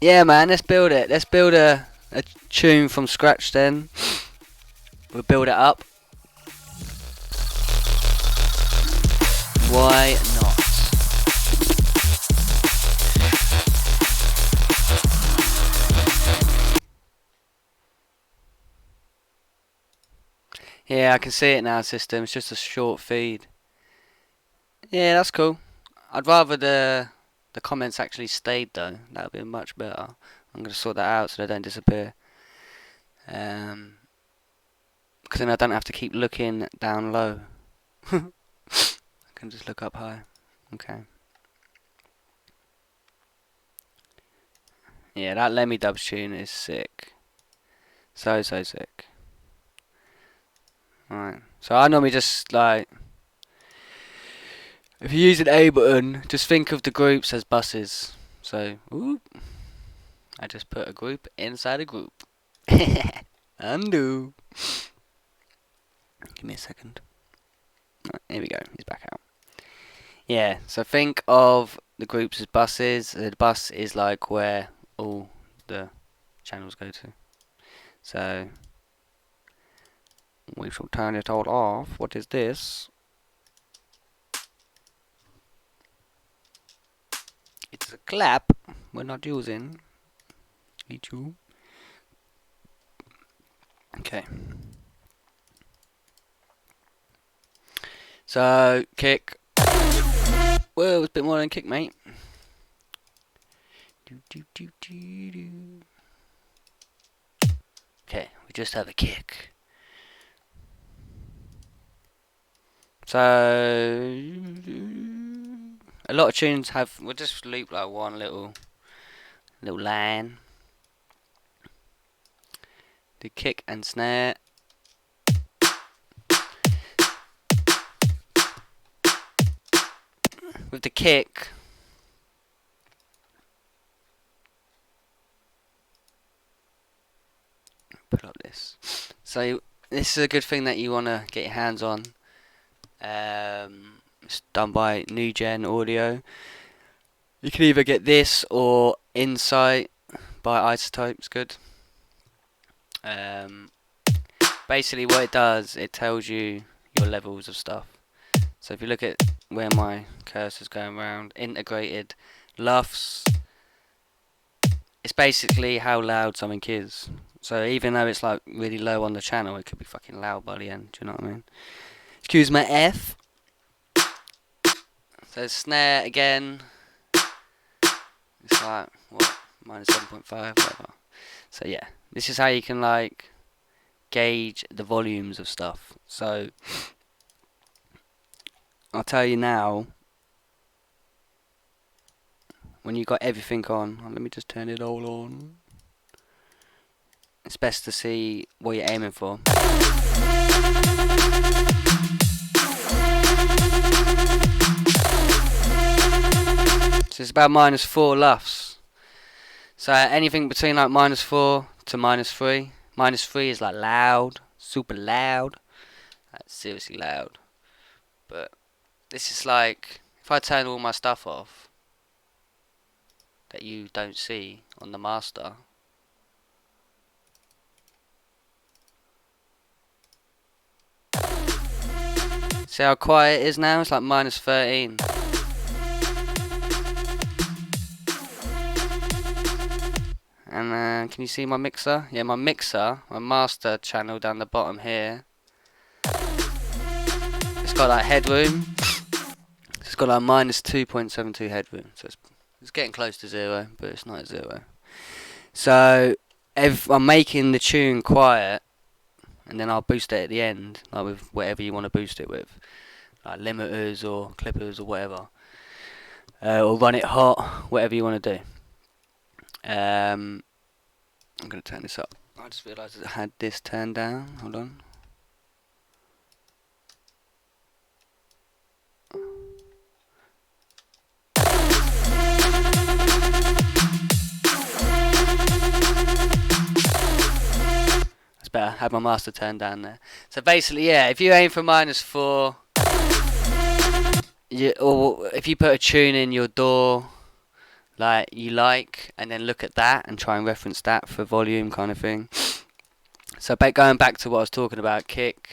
Yeah, man, let's build it. Let's build a tune from scratch then. We'll build it up. Why not? Yeah, I can see it now, system. It's just a short feed. Yeah, that's cool. I'd rather the comments actually stayed though. That would be much better. I'm going to sort that out so they don't disappear. Because then I don't have to keep looking down low. I can just look up high. Okay. Yeah, that Lemmy Dubs tune is sick. So sick. Alright. So I normally just like, if you use an A button, just think of the groups as buses. So, ooh, I just put a group inside a group. Undo. Give me a second. Right, here we go. He's back out. Yeah, so think of the groups as buses. The bus is like where all the channels go to. So, we shall turn it all off. What is this? It's a clap. We're not using. YouTube. Okay. So, kick. Whoa, it's a bit more than kick, mate. Okay, we just have a kick. So, a lot of tunes have, we'll just loop like one little line. The kick and snare. With the kick, put up this. So this is a good thing that you want to get your hands on. It's done by New Gen Audio. You can either get this or Insight by Isotope. It's good. Basically what it does, it tells you your levels of stuff. So if you look at where my cursor's going around, integrated LUFS, it's basically how loud something is. So even though it's like really low on the channel, it could be fucking loud by the end. Do you know what I mean? Excuse my F. So snare again. It's like what, minus 7.5, whatever. So yeah, this is how you can like gauge the volumes of stuff. So I'll tell you now, when you got everything on, let me just turn it all on. It's best to see what you're aiming for. So it's about -4 LUFS. So anything between like -4 to -3. -3 is like loud, super loud, like seriously loud. But this is like, if I turn all my stuff off that you don't see on the master, see how quiet it is now? It's like -13. And And can you see my mixer? Yeah, my mixer, my master channel down the bottom here. It's got like headroom. It's got like minus 2.72 headroom, so it's getting close to 0, but it's not at 0. So if I'm making the tune quiet, and then I'll boost it at the end, like with whatever you want to boost it with, like limiters or clippers or whatever, or run it hot, whatever you want to do. I'm going to turn this up. I just realised I had this turned down. Hold on. That's better. Had my master turned down there. So basically, yeah, if you aim for -4, or if you put a tune in your door like you like, and then look at that and try and reference that for volume kind of thing. So going back to what I was talking about, kick.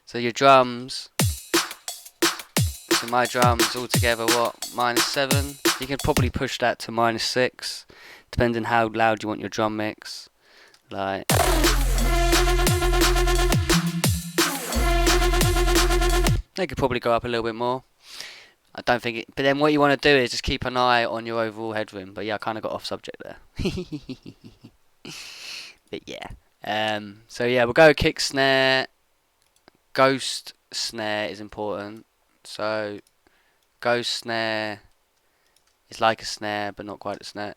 So your drums. So my drums altogether, what, -7? You can probably push that to -6, depending how loud you want your drum mix. Like. They could probably go up a little bit more. I don't think it, but then what you want to do is just keep an eye on your overall headroom. But yeah, I kind of got off subject there. But yeah. So yeah, we'll go kick snare. Ghost snare is important. So ghost snare is like a snare, but not quite a snare.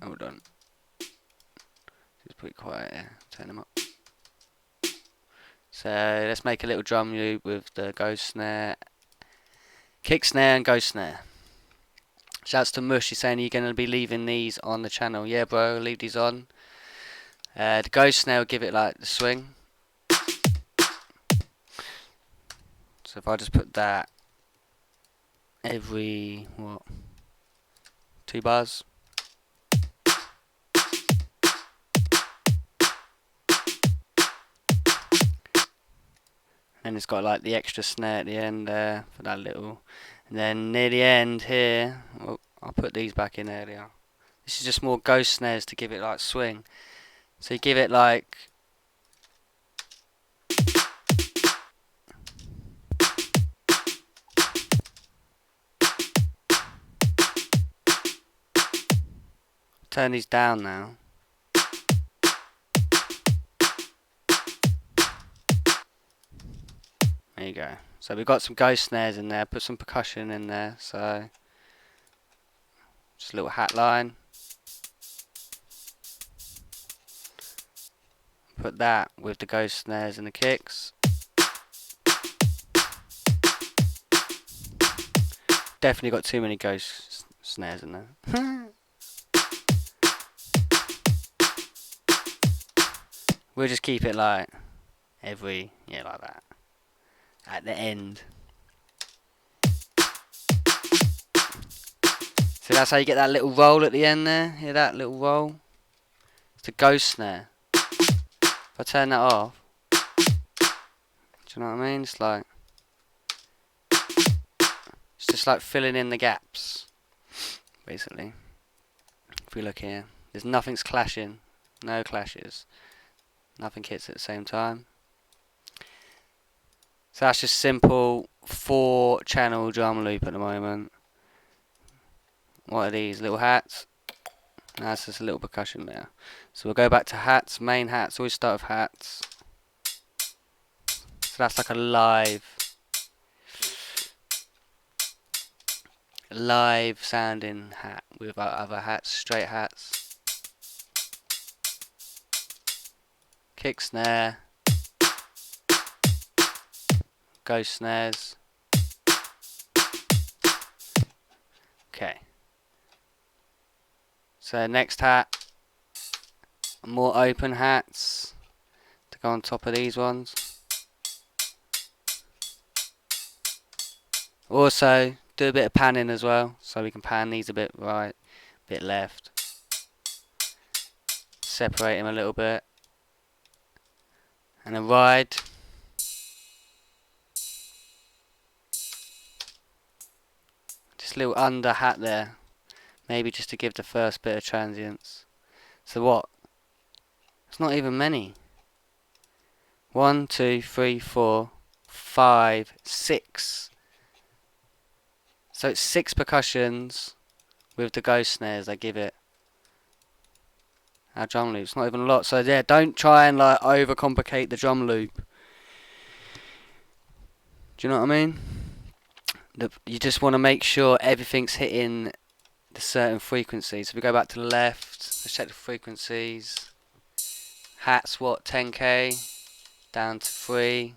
Hold on. Just pretty quiet here. Turn them up. So let's make a little drum loop with the ghost snare. Kick snare and ghost snare. Shouts to Mush, he's saying you're going to be leaving these on the channel. Yeah, bro, leave these on. The ghost snare will give it like the swing. So if I just put that every, what, 2 bars. And it's got like the extra snare at the end there for that little. And then near the end here, well, I'll put these back in earlier. This is just more ghost snares to give it like swing. So you give it like. Turn these down now. There you go. So we've got some ghost snares in there, put some percussion in there, so just a little hat line. Put that with the ghost snares and the kicks. Definitely got too many ghost snares in there. We'll just keep it like every, yeah, like that. At the end. So that's how you get that little roll at the end there. Hear that little roll? It's a ghost snare. If I turn that off, do you know what I mean? It's like, it's just like filling in the gaps, basically. If we look here, there's nothing's clashing, no clashes, nothing hits at the same time. So that's just simple 4-channel drum loop at the moment. What are these little hats? No, that's just a little percussion there. So we'll go back to hats, main hats. Always start with hats. So that's like a live sounding hat with our other hats, straight hats. Kick snare. Ghost snares. Okay. So next hat, more open hats to go on top of these ones. Also do a bit of panning as well, so we can pan these a bit right, a bit left. Separate them a little bit. And a ride. Just a little under hat there, maybe just to give the first bit of transience. So what? It's not even many. 1, 2, 3, 4, 5, 6. So it's 6 percussions with the ghost snares. They give it our drum loop. It's not even a lot. So yeah, don't try and like overcomplicate the drum loop. Do you know what I mean? You just want to make sure everything's hitting the certain frequencies. So we go back to the left. Let's check the frequencies. Hats what? 10k down to 3.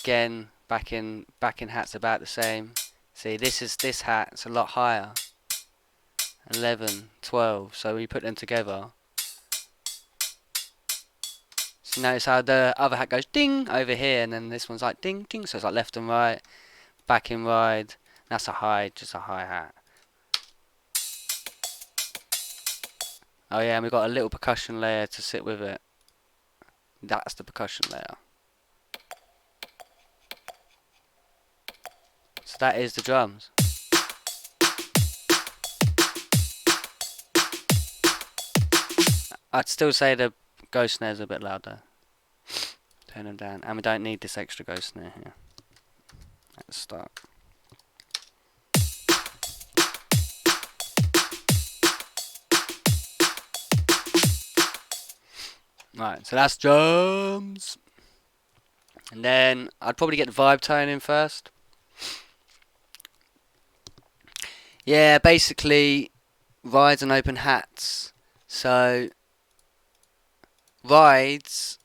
Again, back in hats about the same. See, this hat. It's a lot higher. 11, 12. So we put them together. So notice how the other hat goes ding over here, and then this one's like ding ding. So it's like left and right, back and ride. That's a high, just a hi hat. Oh yeah, and we've got a little percussion layer to sit with it. That's the percussion layer. So that is the drums. I'd still say the ghost snares are a bit louder. Turn them down. And we don't need this extra ghost snare here. Let's start. Right, so that's drums. And then I'd probably get the vibe tone in first. Yeah, basically rides and open hats. So rides,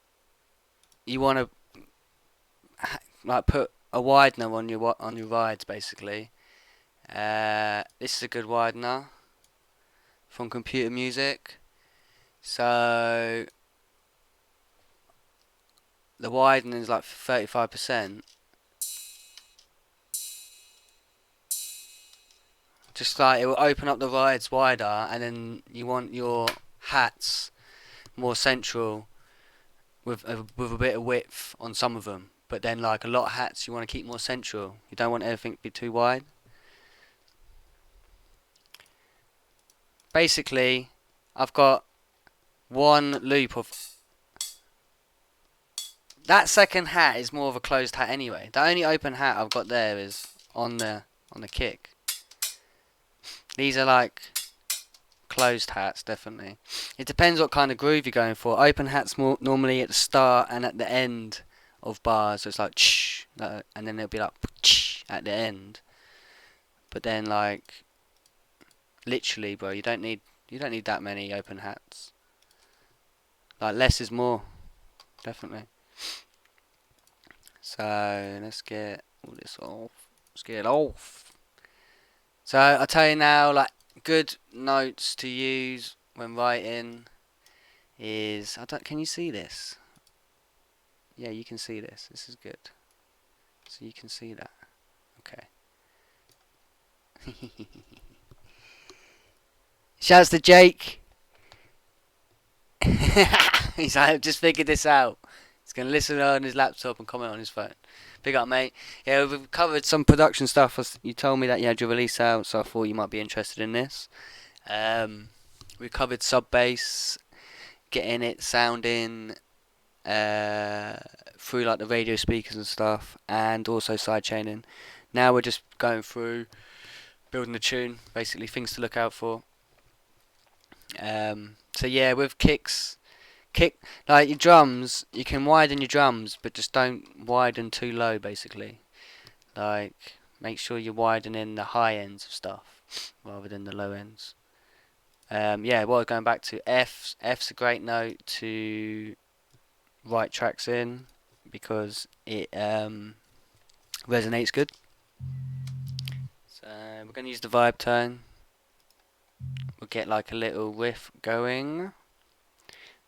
you want to like put a widener on your rides basically. This is a good widener from Computer Music. So the widening is like 35%. Just like it will open up the rides wider, and then you want your hats more central with a bit of width on some of them. But then like a lot of hats you want to keep more central. You don't want everything to be too wide. Basically, I've got one loop of... That second hat is more of a closed hat anyway. The only open hat I've got there is on the kick. These are like closed hats, definitely. It depends what kind of groove you're going for. Open hats more normally at the start and at the end of bars. So it's like ch, and then it'll be like ch at the end. But then like literally, bro, you don't need that many open hats. Like less is more, definitely. So let's get all this off. Let's get it off. So I'll tell you now, like good notes to use when writing is can you see this? Yeah, you can see this. This is good. So you can see that. Okay. Shouts to Jake. He's like, I've just figured this out. He's going to listen on his laptop and comment on his phone. Big up, mate. Yeah, we've covered some production stuff. You told me that you had your release out, so I thought you might be interested in this. We covered sub bass, getting it sounding through like the radio speakers and stuff, and also side chaining. Now we're just going through building the tune, basically things to look out for. So yeah, with kicks, like your drums, you can widen your drums, but just don't widen too low, basically. Like, make sure you're widening the high ends of stuff, rather than the low ends. Yeah, well, going back to F's a great note to write tracks in, because it resonates good. So, we're going to use the vibe tone. We'll get like a little riff going.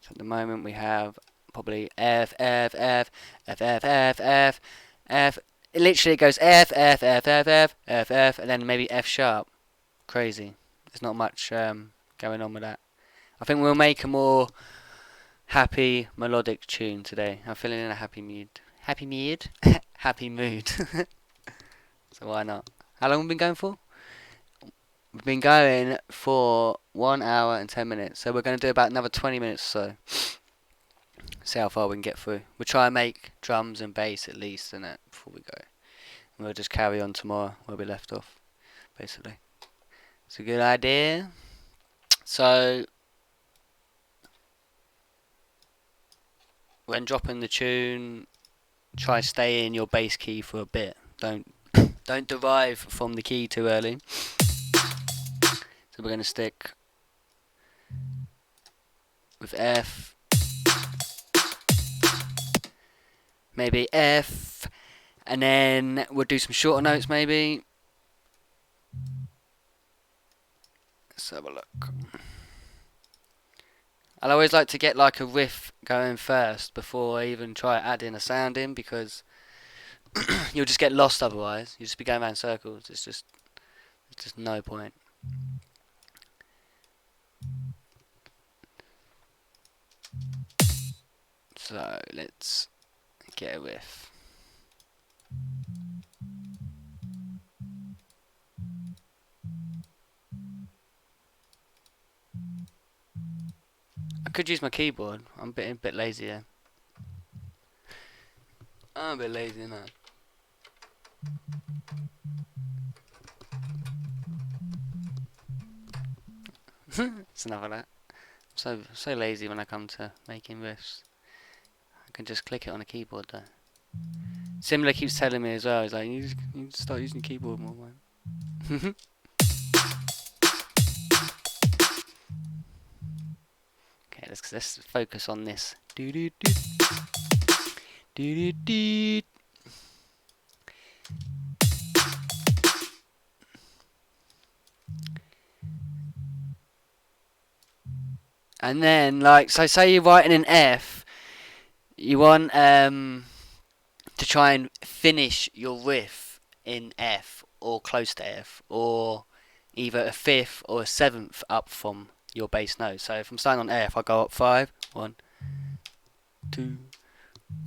So at the moment we have probably F, F, F, F, F, F, F, F. It literally goes F, F, F, F, F, F, F, and then maybe F sharp. Crazy. There's not much going on with that. I think we'll make a more happy melodic tune today. I'm feeling in a happy mood. Happy mood? Happy mood. So why not? How long have we been going for? We've been going for 1 hour and 10 minutes, so we're going to do about another 20 minutes or so. See how far we can get through. We'll try and make drums and bass at least in it before we go. And we'll just carry on tomorrow where we left off, basically. It's a good idea. So, when dropping the tune, try stay in your bass key for a bit. Don't derive from the key too early. So we're going to stick with F, maybe F, and then we'll do some shorter notes maybe. Let's have a look. I always like to get like a riff going first before I even try adding a sound in, because you'll just get lost otherwise. You'll just be going around in circles. It's just no point. So let's get a riff. I could use my keyboard. I'm a bit lazy here. I'm a bit lazy now. It's enough of that. I'm so lazy when I come to making riffs. I can just click it on a keyboard though. Similar keeps telling me as well. He's like, you need to start using keyboard more, man. Okay, let's focus on this. Do do do. Do do do. And then, like, so say you're writing an F, you want to try and finish your riff in F or close to F, or either a fifth or a seventh up from your bass note. So if I'm starting on F, I go up 5. 1, 2,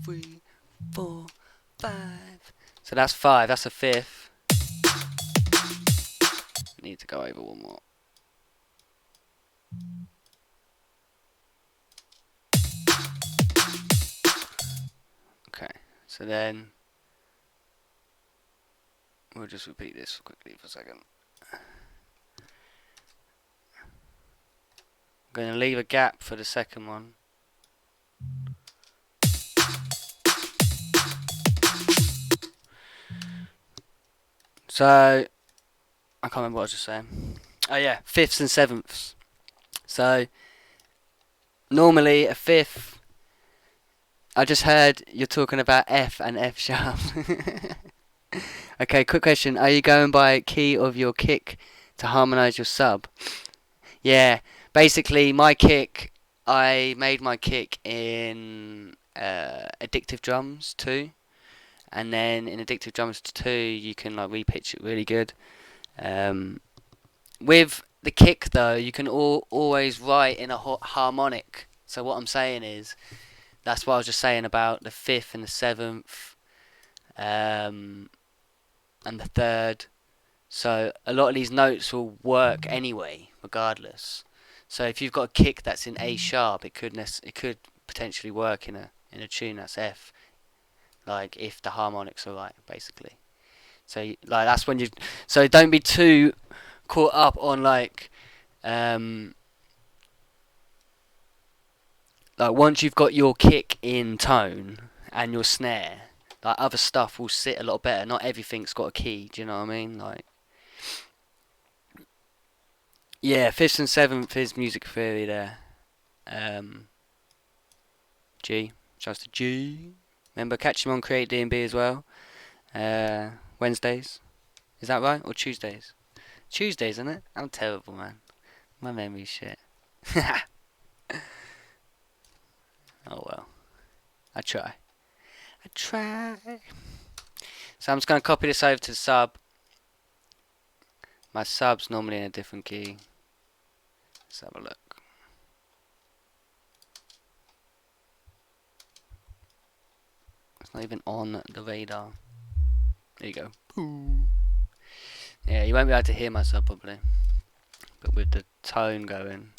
3, 4, 5. So that's 5. That's a fifth. Need to go over one more. Okay, so then we'll just repeat this quickly for a second. I'm going to leave a gap for the second one. So, I can't remember what I was just saying. Oh yeah, fifths and sevenths. So, normally a fifth, I just heard you're talking about F and F sharp. Okay, quick question. Are you going by key of your kick to harmonise your sub? Yeah, basically my kick, I made my kick in Addictive Drums 2. And then in Addictive Drums 2, you can like repitch it really good. With the kick though, you can always write in a harmonic. So what I'm saying is, that's what I was just saying about the fifth and the seventh, and the third. So a lot of these notes will work anyway, regardless. So if you've got a kick that's in A sharp, it could potentially work in a tune that's F. Like if the harmonics are right, basically. So like that's when you. So don't be too caught up on like once you've got your kick in tone and your snare, like other stuff will sit a lot better. Not everything's got a key. Do you know what I mean? Like, yeah, fifth and seventh is music theory there. G, just a G. Remember, catch him on Create D&B as well. Wednesdays, is that right? Or Tuesdays? Tuesdays, isn't it? I'm terrible, man. My memory's shit. Oh well. I try. So I'm just going to copy this over to the sub. My sub's normally in a different key. Let's have a look. It's not even on the radar. There you go. Yeah, you won't be able to hear my sub probably. but with the tone going.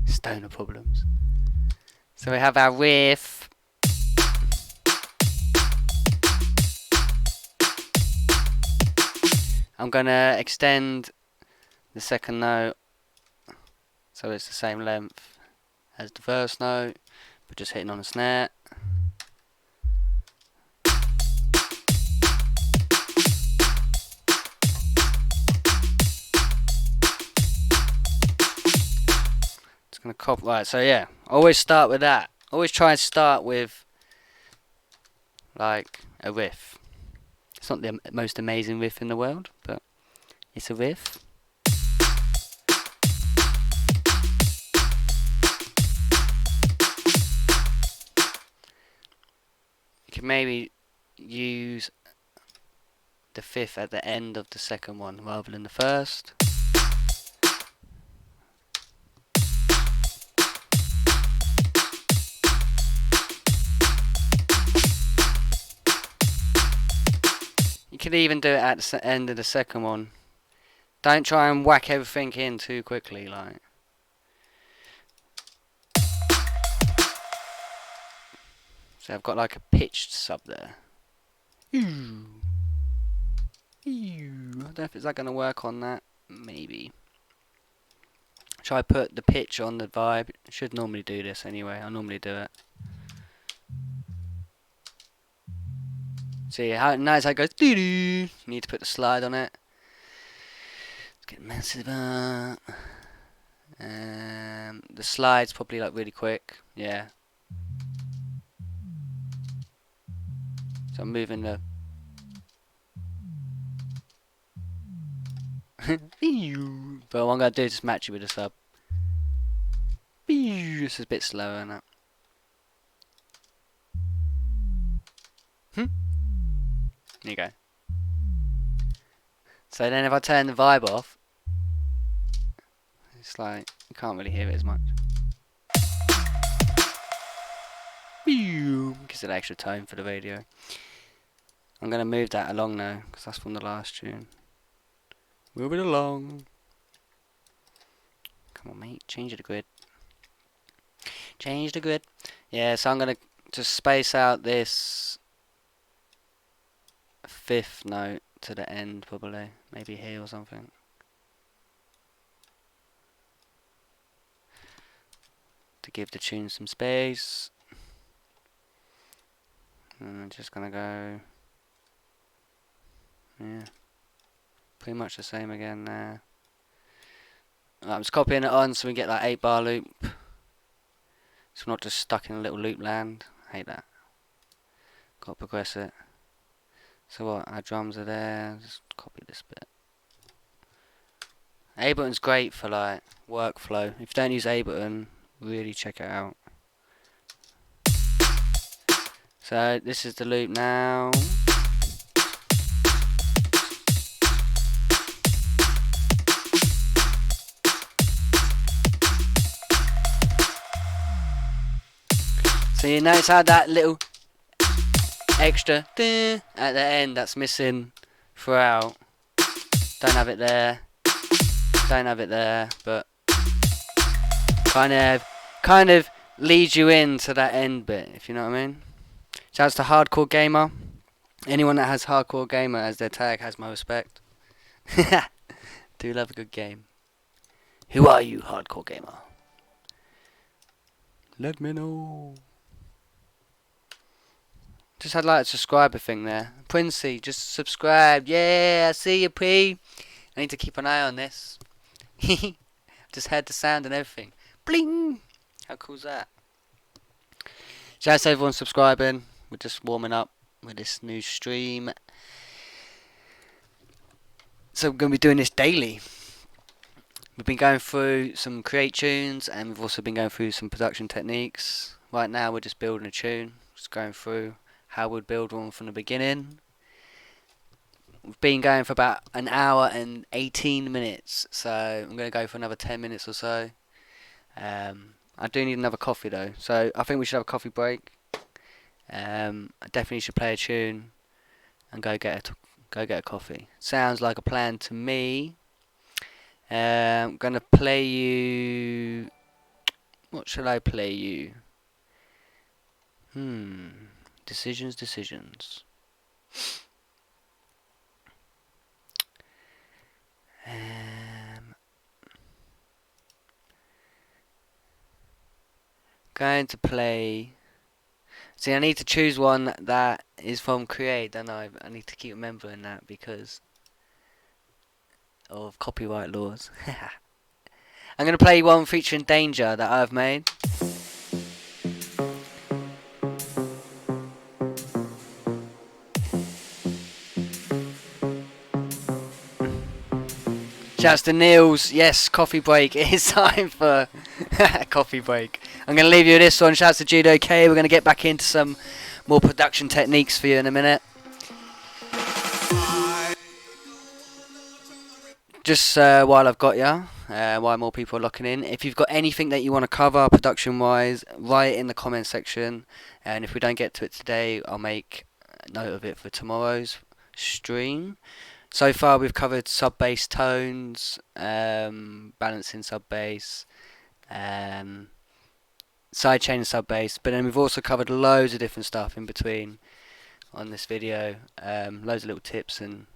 Stoner problems. So we have our riff. I'm gonna extend the second note so it's the same length as the first note, but just hitting on a snare. It's gonna cop right. So yeah, always start with that. Always try and start with like a riff. It's not the most amazing riff in the world, but it's a riff. You can maybe use the fifth at the end of the second one rather than the first. You could even do it at the end of the second one. Don't try and whack everything in too quickly, like. So I've got like a pitched sub there. I don't know if it's going to work on that. Maybe. Try put the pitch on the vibe. Should normally do this anyway. I normally do it. See how nice how it goes. You need to put the slide on it. Let's get massive up. The slide's probably like really quick. Yeah. So I'm moving the. But what I'm going to do is just match it with a sub. This is a bit slower than that. There you go. So then if I turn the vibe off, it's like, you can't really hear it as much. Gives it extra tone for the radio. I'm going to move that along now, because that's from the last tune. Move it along. Come on, mate. Change the grid. Change the grid. Yeah, so I'm going to just space out this fifth note to the end, probably. Maybe here or something. To give the tune some space. And I'm just going to go... Yeah. Pretty much the same again there. I'm just copying it on so we get that 8-bar loop. So we're not just stuck in a little loop land. I hate that. Got to progress it. So what, our drums are there. Just copy this bit. Ableton's great for like workflow. If you don't use Ableton, really check it out. So this is the loop now. So you notice how that little extra at the end that's missing throughout. Don't have it there. Don't have it there, but kind of leads you into that end bit, if you know what I mean. Shouts to Hardcore Gamer. Anyone that has Hardcore Gamer as their tag has my respect. Do love a good game. Who are you, Hardcore Gamer? Let me know. Just had like a subscriber thing there. Princey, just subscribe. Yeah, I see you, P. I need to keep an eye on this. Just heard the sound and everything. Bling! How cool's that? Shout out to everyone subscribing. We're just warming up with this new stream. So we're going to be doing this daily. We've been going through some CRE8 tunes and we've also been going through some production techniques. Right now we're just building a tune. Just going through how we'd build one from the beginning. We've been going for about an hour and 18 minutes, so I'm going to go for another 10 minutes or so. I do need another coffee though, so I think we should have a coffee break. I definitely should play a tune and go get a coffee. Sounds like a plan to me. I'm gonna play you. What should I play you? Decisions. Going to play. See, I need to choose one that is from CRE8, don't I? I need to keep remembering that because of copyright laws. I'm going to play one featuring Danger that I've made. Shouts to Niels. Yes, coffee break. It's time for coffee break. I'm going to leave you with this one. Shouts to Judo K. We're going to get back into some more production techniques for you in a minute. Just while I've got you, while more people are locking in, if you've got anything that you want to cover production-wise, write it in the comment section. And if we don't get to it today, I'll make a note of it for tomorrow's stream. So far we've covered sub-bass tones, balancing sub-bass, sidechain and sub-bass, but then we've also covered loads of different stuff in between on this video, loads of little tips and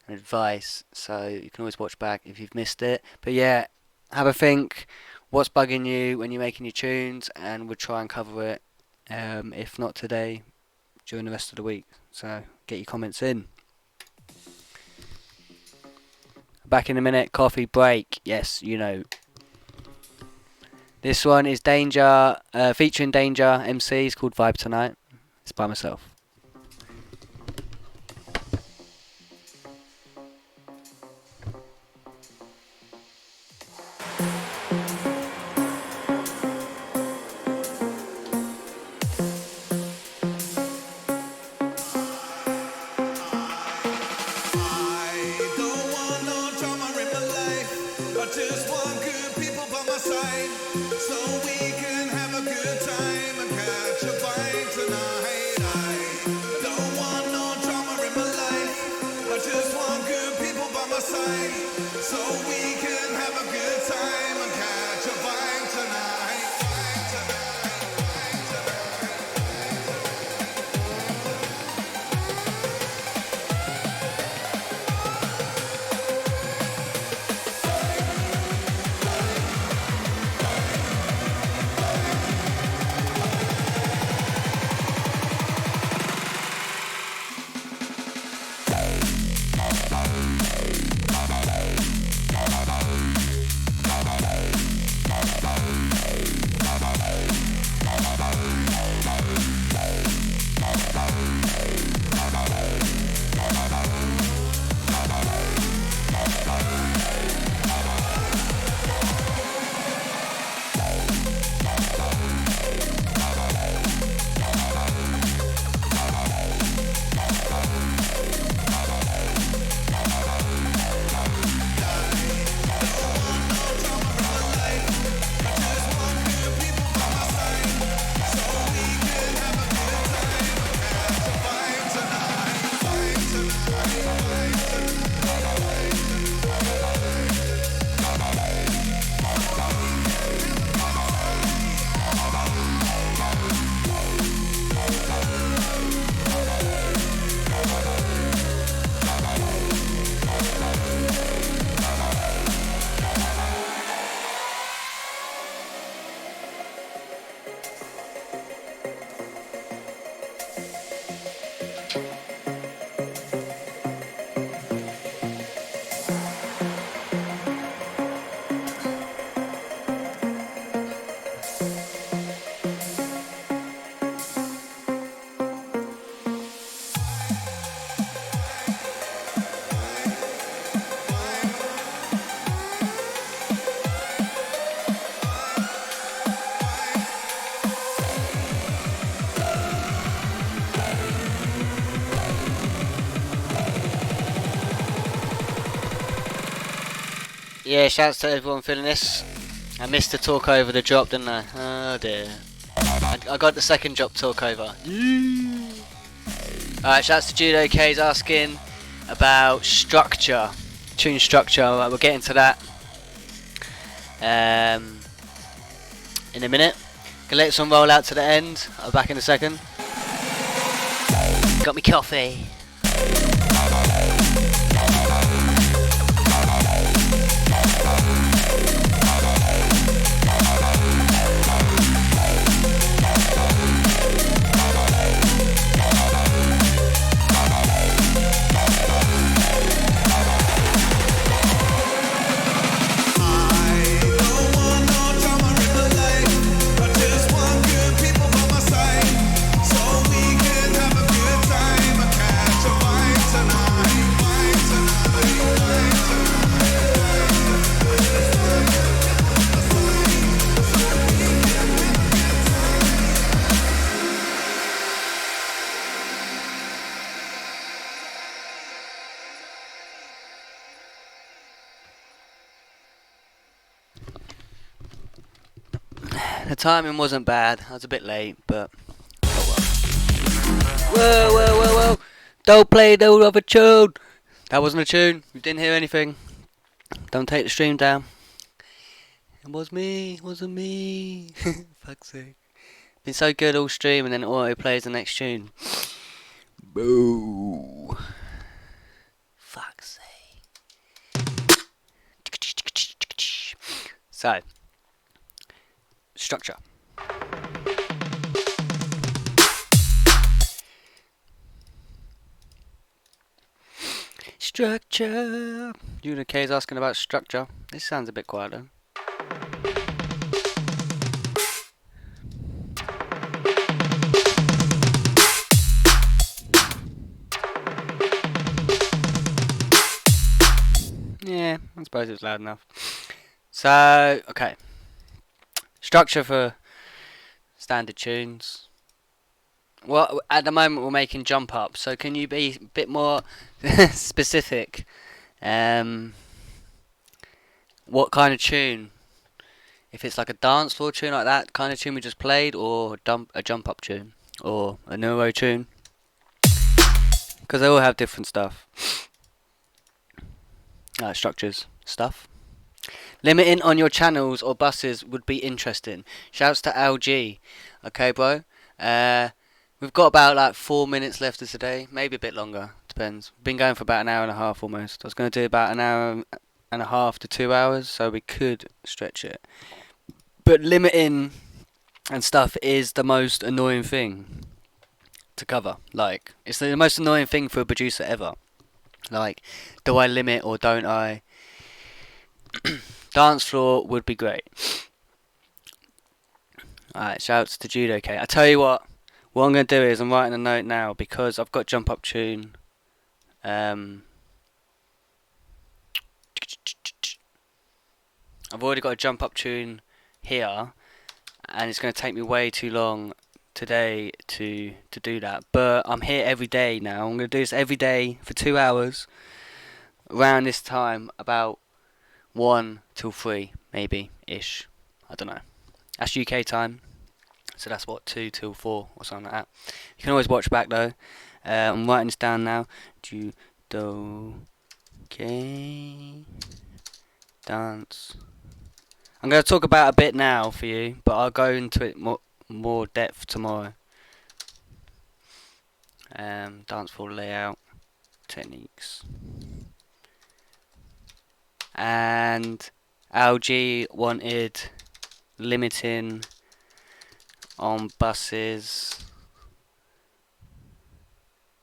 advice, so you can always watch back if you've missed it. But yeah, have a think, what's bugging you when you're making your tunes, and we'll try and cover it, if not today, during the rest of the week. So get your comments in. Back in a minute, coffee break. Yes, you know. This one is Danger, featuring Danger MC. It's called Vibe Tonight. It's by myself. Yeah, shouts to everyone feeling this. I missed the talk over the drop, didn't I? Oh dear. I got the second drop talk over. Alright, shouts to Judo K's asking about structure. Tune structure. We'll get into that in a minute. Gonna let some roll out to the end. I'll be back in a second. Got me coffee. The timing wasn't bad. I was a bit late, but oh well. Whoa, whoa, whoa, whoa! Don't play the other tune. That wasn't a tune. You didn't hear anything. Don't take the stream down. It was me. It wasn't me. Fuck's sake. Been so good all stream, and then auto plays the next tune. Boo. Fuck's sake. So. Structure. Structure. Judah K is asking about structure. This sounds a bit quieter. Yeah, I suppose it was loud enough. So, okay. Structure for standard tunes. Well, at the moment we're making jump up, so can you be a bit more specific? What kind of tune? If it's like a dance floor tune like that kind of tune we just played, or a jump up tune, or a neuro tune? Because they all have different stuff. Structures, stuff. Limiting on your channels or buses would be interesting. Shouts to LG. Okay, bro. We've got about like 4 minutes left of today. Maybe a bit longer. Depends. Been going for about an hour and a half almost. I was going to do about an hour and a half to 2 hours, so we could stretch it. But limiting and stuff is the most annoying thing to cover. Like, it's the most annoying thing for a producer ever. Like, do I limit or don't I? Dance floor would be great. Alright, shouts to Judo K. I tell you what I'm going to do is I'm writing a note now because I've got jump up tune. I've already got a jump up tune here, and it's going to take me way too long today to do that. But I'm here every day now. I'm going to do this every day for 2 hours around this time, about 1 till 3 maybe ish. I don't know. That's UK time, so that's what 2 till 4 or something like that. You can always watch back though. I'm writing this down now. Judo K dance. I'm going to talk about a bit now for you, but I'll go into it more depth tomorrow. Dance floor layout techniques. And LG wanted limiting on buses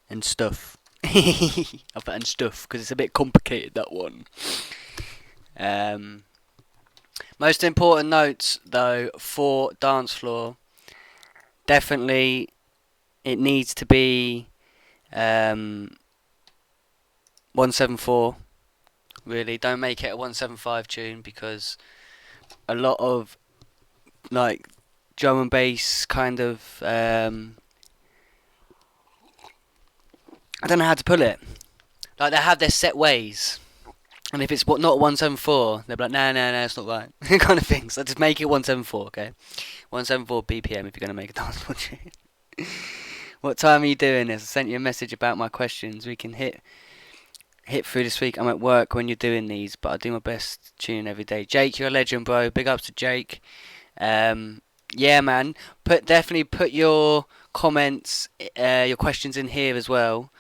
and stuff. I've put and stuff because it's a bit complicated, that one. Most important notes though for dance floor, definitely it needs to be 174. Really, don't make it a 175 tune, because a lot of like drum and bass kind of I don't know how to put it. Like, they have their set ways. And if it's not 174, they'll be like, no, it's not right. Kind of thing. So just make it 174, okay? 174 BPM if you're going to make a danceful tune. What time are you doing this? I sent you a message about my questions. We can hit through this week. I'm at work when you're doing these, but I do my best tuning every day. Jake, you're a legend, bro. Big ups to Jake. Yeah, man. Definitely put your comments, your questions in here as well,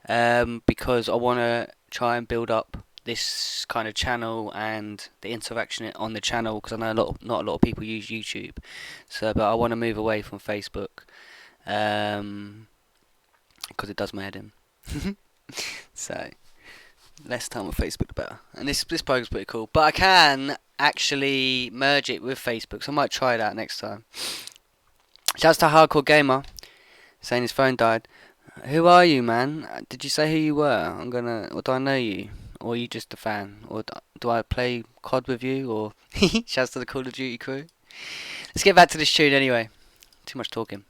because I want to try and build up this kind of channel and the interaction on the channel, because I know not a lot of people use YouTube. So, but I want to move away from Facebook, because it does my head in. So, less time on Facebook the better. And this program's pretty cool. But I can actually merge it with Facebook, so I might try that next time. Shouts to Hardcore Gamer, saying his phone died. Who are you, man? Did you say who you were? Or do I know you? Or are you just a fan? Or do I play COD with you? Or shouts to the Call of Duty crew. Let's get back to this tune anyway. Too much talking.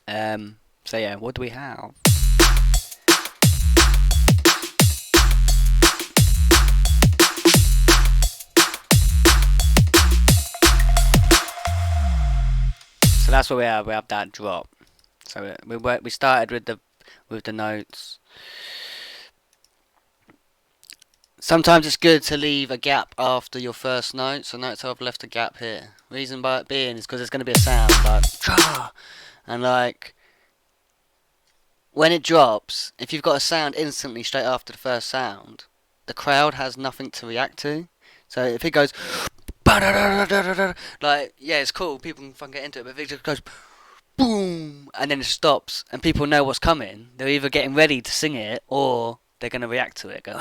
So yeah, what do we have? So that's what we have. We have that drop. So we started with the notes. Sometimes it's good to leave a gap after your first note. So notice how I've left a gap here. Reason by it being is because there's going to be a sound like and like when it drops, if you've got a sound instantly straight after the first sound, the crowd has nothing to react to. So if it goes like, yeah, it's cool, people can fucking get into it, but if it just goes boom and then it stops and people know what's coming, they're either getting ready to sing it or they're going to react to it, go, do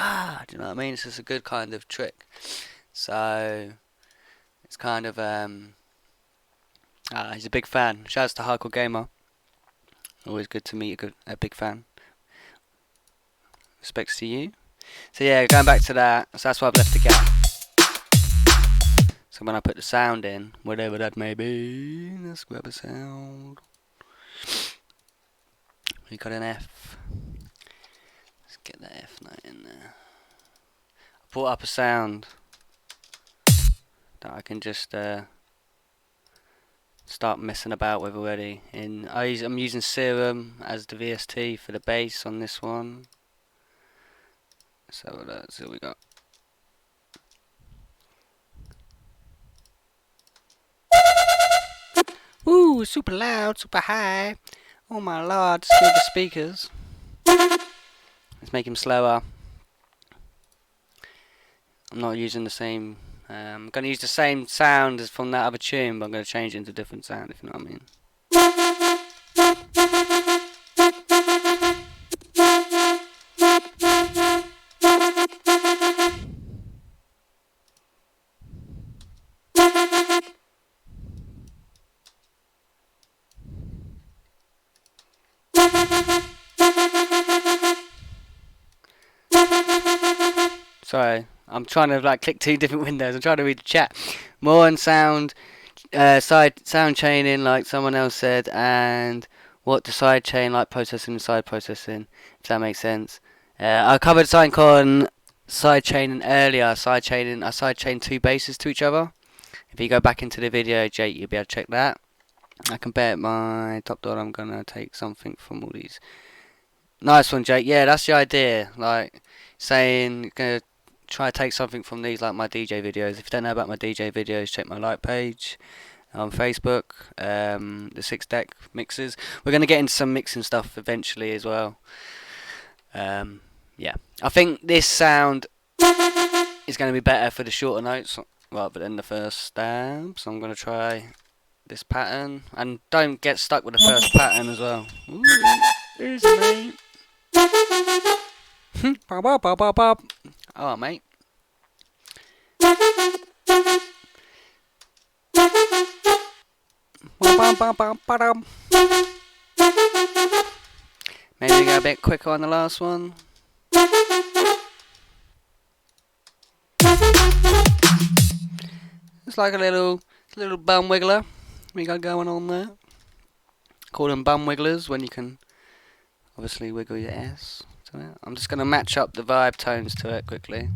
you know what I mean? It's just a good kind of trick. So it's kind of he's a big fan. Shouts to Hardcore Gamer. Always good to meet a big fan. Respects to you. So yeah, going back to that, so that's why I've left the gap. So when I put the sound in, whatever that may be, let's grab a sound. We got an F. Let's get that F note in there. I brought up a sound that I can just start messing about with already. I'm using Serum as the VST for the bass on this one. So let's see what we got. Ooh, super loud, super high. Oh my lord, scared the speakers. Let's make him slower. I'm not using the same. I'm going to use the same sound as from that other tune, but I'm going to change it into a different sound, if you know what I mean. Sorry, I'm trying to like click two different windows. I'm trying to read the chat. More on sound, sound chaining, like someone else said, and what the side chain, like processing and side processing, if that makes sense. I covered something on side chaining earlier. I side chain two basses to each other. If you go back into the video, Jake, you'll be able to check that. I can bet my top dollar I'm gonna take something from all these. Nice one, Jake. Yeah, that's the idea. Like saying, gonna try to take something from these, like my DJ videos. If you don't know about my DJ videos, check my like page on Facebook. The 6 deck mixes. We're gonna get into some mixing stuff eventually as well. Yeah, I think this sound is gonna be better for the shorter notes rather than the first stab. So I'm gonna try this pattern, and don't get stuck with the first pattern as well. Ooh, easy, mate. Bop, bop, bop, bop. Oh, mate. Maybe go a bit quicker on the last one. It's like a little bum wiggler we got going on there. Call them bum wigglers when you can obviously wiggle your ass to it. I'm just going to match up the vibe tones to it quickly.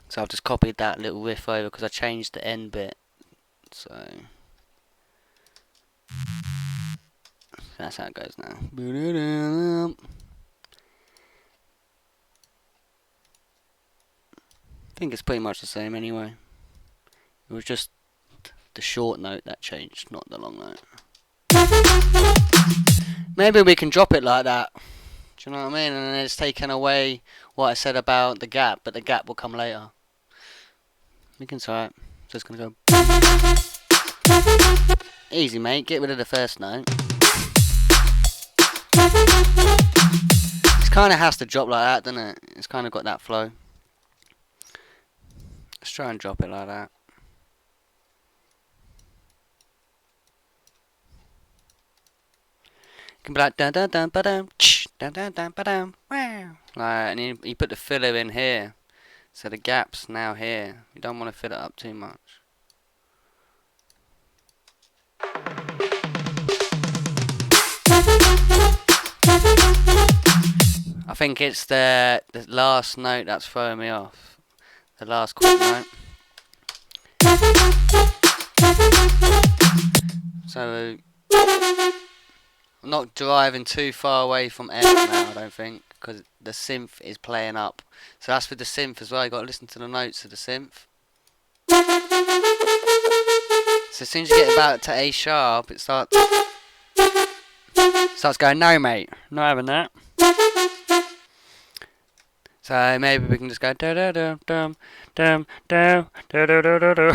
So I've just copied that little riff over because I changed the end bit. So that's how it goes now. I think it's pretty much the same anyway. It was just the short note that changed, not the long note. Maybe we can drop it like that. Do you know what I mean? And then it's taken away what I said about the gap, but the gap will come later. We can try it. Just gonna go. Easy, mate. Get rid of the first note. It kind of has to drop like that, doesn't it? It's kind of got that flow. Let's try and drop it like that. It can be like dun dun dun ba dum, dun dun dun ba dum, wow. Like, and you put the filler in here, so the gap's now here. You don't want to fill it up too much. I think it's the last note that's throwing me off. The last quick note. So I'm not driving too far away from F now, I don't think, because the synth is playing up. So that's with the synth as well. You got to listen to the notes of the synth. So as soon as you get about to A sharp, it starts going, no mate, not having that. So maybe we can just go da da da dum dum da da da da da da.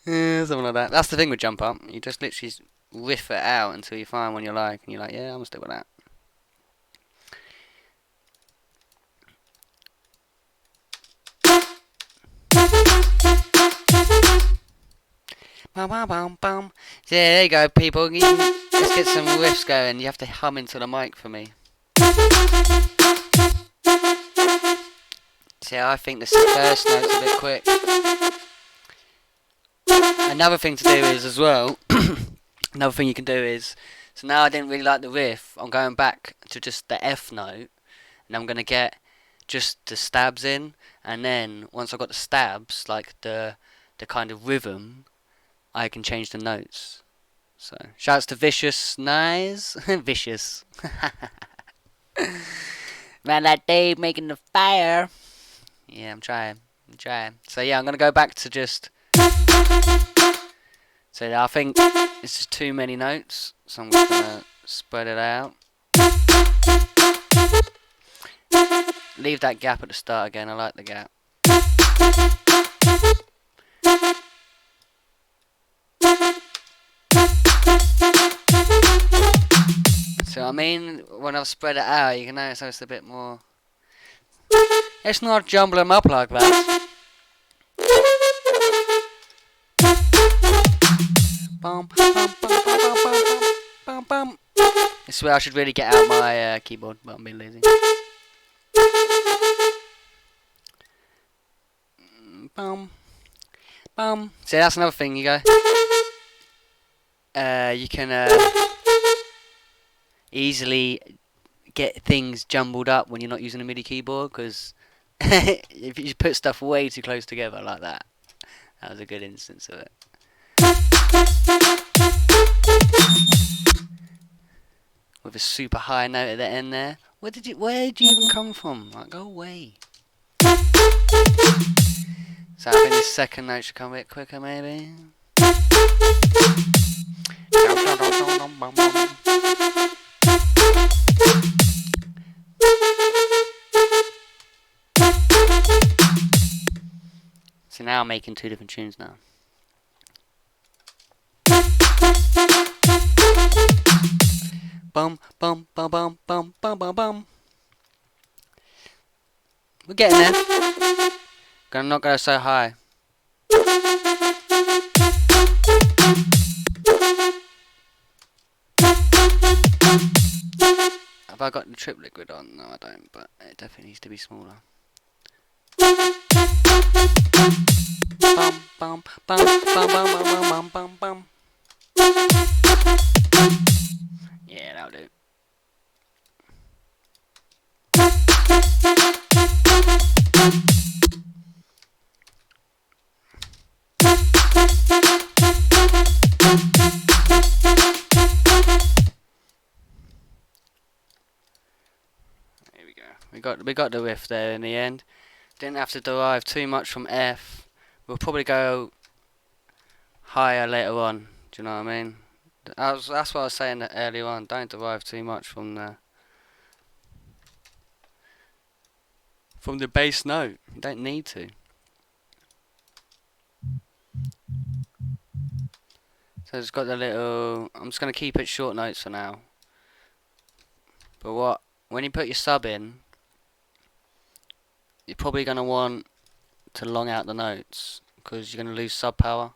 Yeah, something like that. That's the thing with jump up. You just literally riff it out until you find one you like, and you're like, yeah, I'm gonna stick with that. Bum, bum, bum, bum. So yeah, there you go, people. Let's get some riffs going. You have to hum into the mic for me. See, I think the first note's a bit quick. Another thing to do is as well, another thing you can do is, so now I didn't really like the riff, I'm going back to just the F note, and I'm going to get just the stabs in, and then once I've got the stabs, like the kind of rhythm, I can change the notes. So, shouts to Vicious Nice. Vicious. Man, that Dave making the fire. Yeah, I'm trying. So yeah, I'm going to go back to just... So I think it's just too many notes, so I'm just going to spread it out. Leave that gap at the start again, I like the gap. So I mean, when I've spread it out, you can notice it's a bit more... Let's not jumble them up like that. Bum, bum, bum, bum, bum, bum, bum, bum. This is where I should really get out my keyboard, but I'm being lazy. Bum, bum. See, that's another thing. You go. You can easily get things jumbled up when you're not using a MIDI keyboard, because if you put stuff way too close together like that, that was a good instance of it. With a super high note at the end there. Where did you even come from? Like, go away. So I think this second note should come a bit quicker, maybe. So now I'm making two different tunes now. Bum bum bum bum bum bum bum bum. We're getting there. Gonna not go so high. Have I got the trip liquid on? No, I don't, but it definitely needs to be smaller. Bum bum bum bum bum bum bum bum. Yeah, that'll do. we got the riff there in the end. Didn't have to derive too much from F. We'll probably go higher later on. Do you know what I mean? That's what I was saying earlier on. Don't derive too much from the bass note. You don't need to. So it's got the little. I'm just gonna keep it short notes for now. But when you put your sub in, you're probably gonna want to long out the notes because you're gonna lose sub power.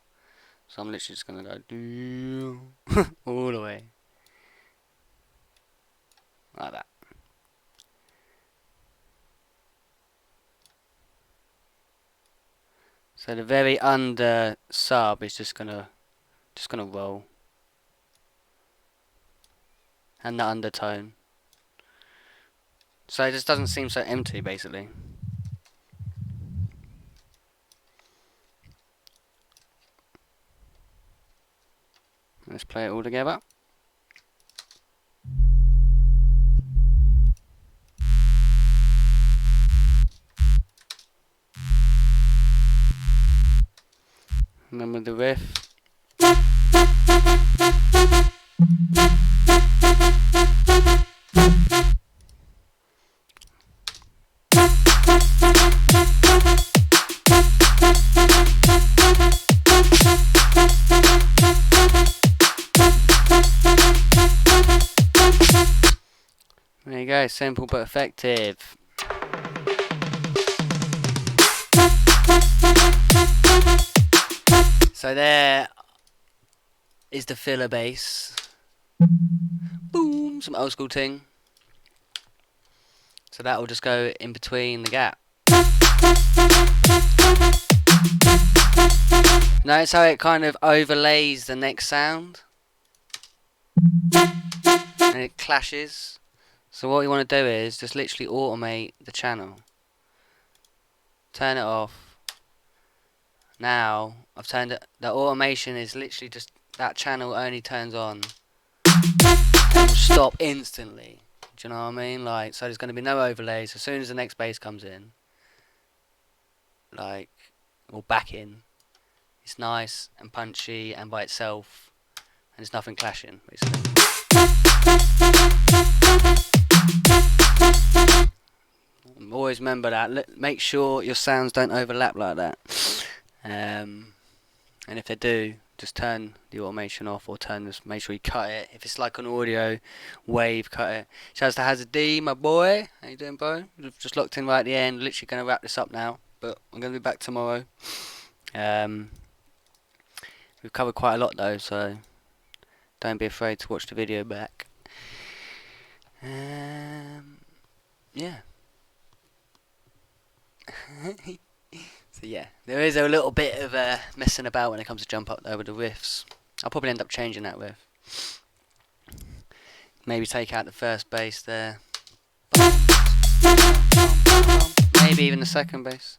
So I'm literally just gonna go do all the way like that. So the very under sub is just gonna roll, and the undertone. So it just doesn't seem so empty, basically. Let's play it all together. And then with the riff. There you go, simple but effective. So there is the filler bass. Boom, some old school ting. So that will just go in between the gap. Notice how it kind of overlays the next sound and it clashes. So what you want to do is just literally automate the channel. Turn it off. Now I've turned it. The automation is literally just that channel only turns on and will stop instantly. Do you know what I mean? Like, so there's going to be no overlays. As soon as the next bass comes in, like, or back in, it's nice and punchy and by itself, and there's nothing clashing, basically. Always remember that. Make sure your sounds don't overlap like that. And if they do, just turn the automation off, or make sure you cut it. If it's like an audio wave, cut it. Shouts to Hazard D, my boy. How you doing, bro? Just locked in right at the end. Literally going to wrap this up now, but I'm going to be back tomorrow. We've covered quite a lot though, so don't be afraid to watch the video back. Yeah. So yeah, there is a little bit of messing about when it comes to jump up there with the riffs. I'll probably end up changing that riff. Maybe take out the first bass there. Maybe even the second bass.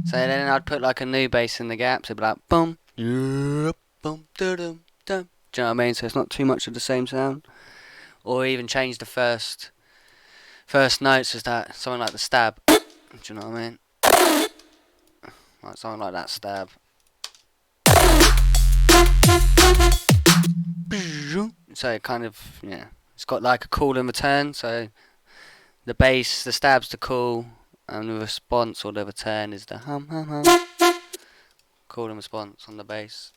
So then I'd put like a new bass in the gap, so it'd be like boom, yep, boom, dum, dum. Do you know what I mean? So it's not too much of the same sound. Or even change the first notes as that, something like the stab. Do you know what I mean? Like something like that stab. So it kind of, yeah, it's got like a call and return. So the bass, the stab's the call, and the response or the return is the hum hum hum. Call and response on the bass.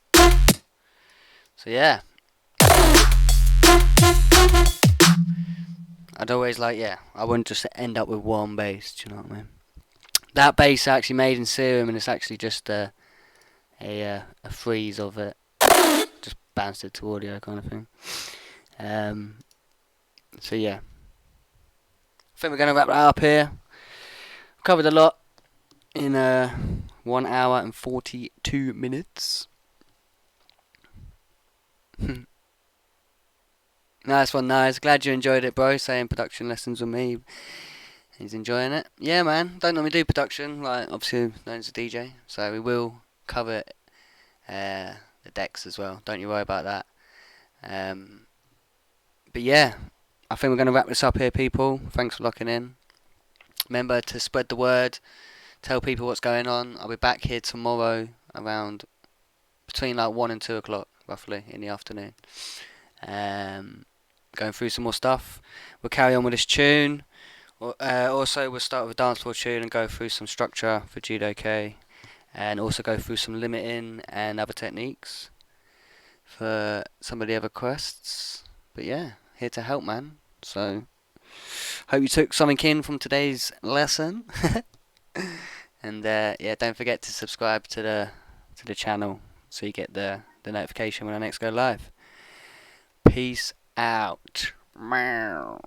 So yeah. I'd always I wouldn't just end up with one bass, do you know what I mean? That bass actually made in Serum, and it's actually just a freeze of it, just bounced it to audio kind of thing. So yeah, I think we're going to wrap that up here. Covered a lot in 1 hour and 42 minutes. Nice one, nice. Glad you enjoyed it, bro. Saying production lessons with me. He's enjoying it. Yeah, man. Don't normally do production, like obviously known as a DJ. So we will cover the decks as well. Don't you worry about that. But yeah, I think we're going to wrap this up here, people. Thanks for locking in. Remember to spread the word, tell people what's going on. I'll be back here tomorrow around between like 1 and 2 o'clock, roughly, in the afternoon. Going through some more stuff. We'll carry on with this tune. Also, we'll start with a dance floor tune and go through some structure for Judoke, and also go through some limiting and other techniques for some of the other quests. But yeah, here to help, man. So, hope you took something in from today's lesson. And yeah, don't forget to subscribe to the channel so you get the notification when I next go live. Peace out. Meow.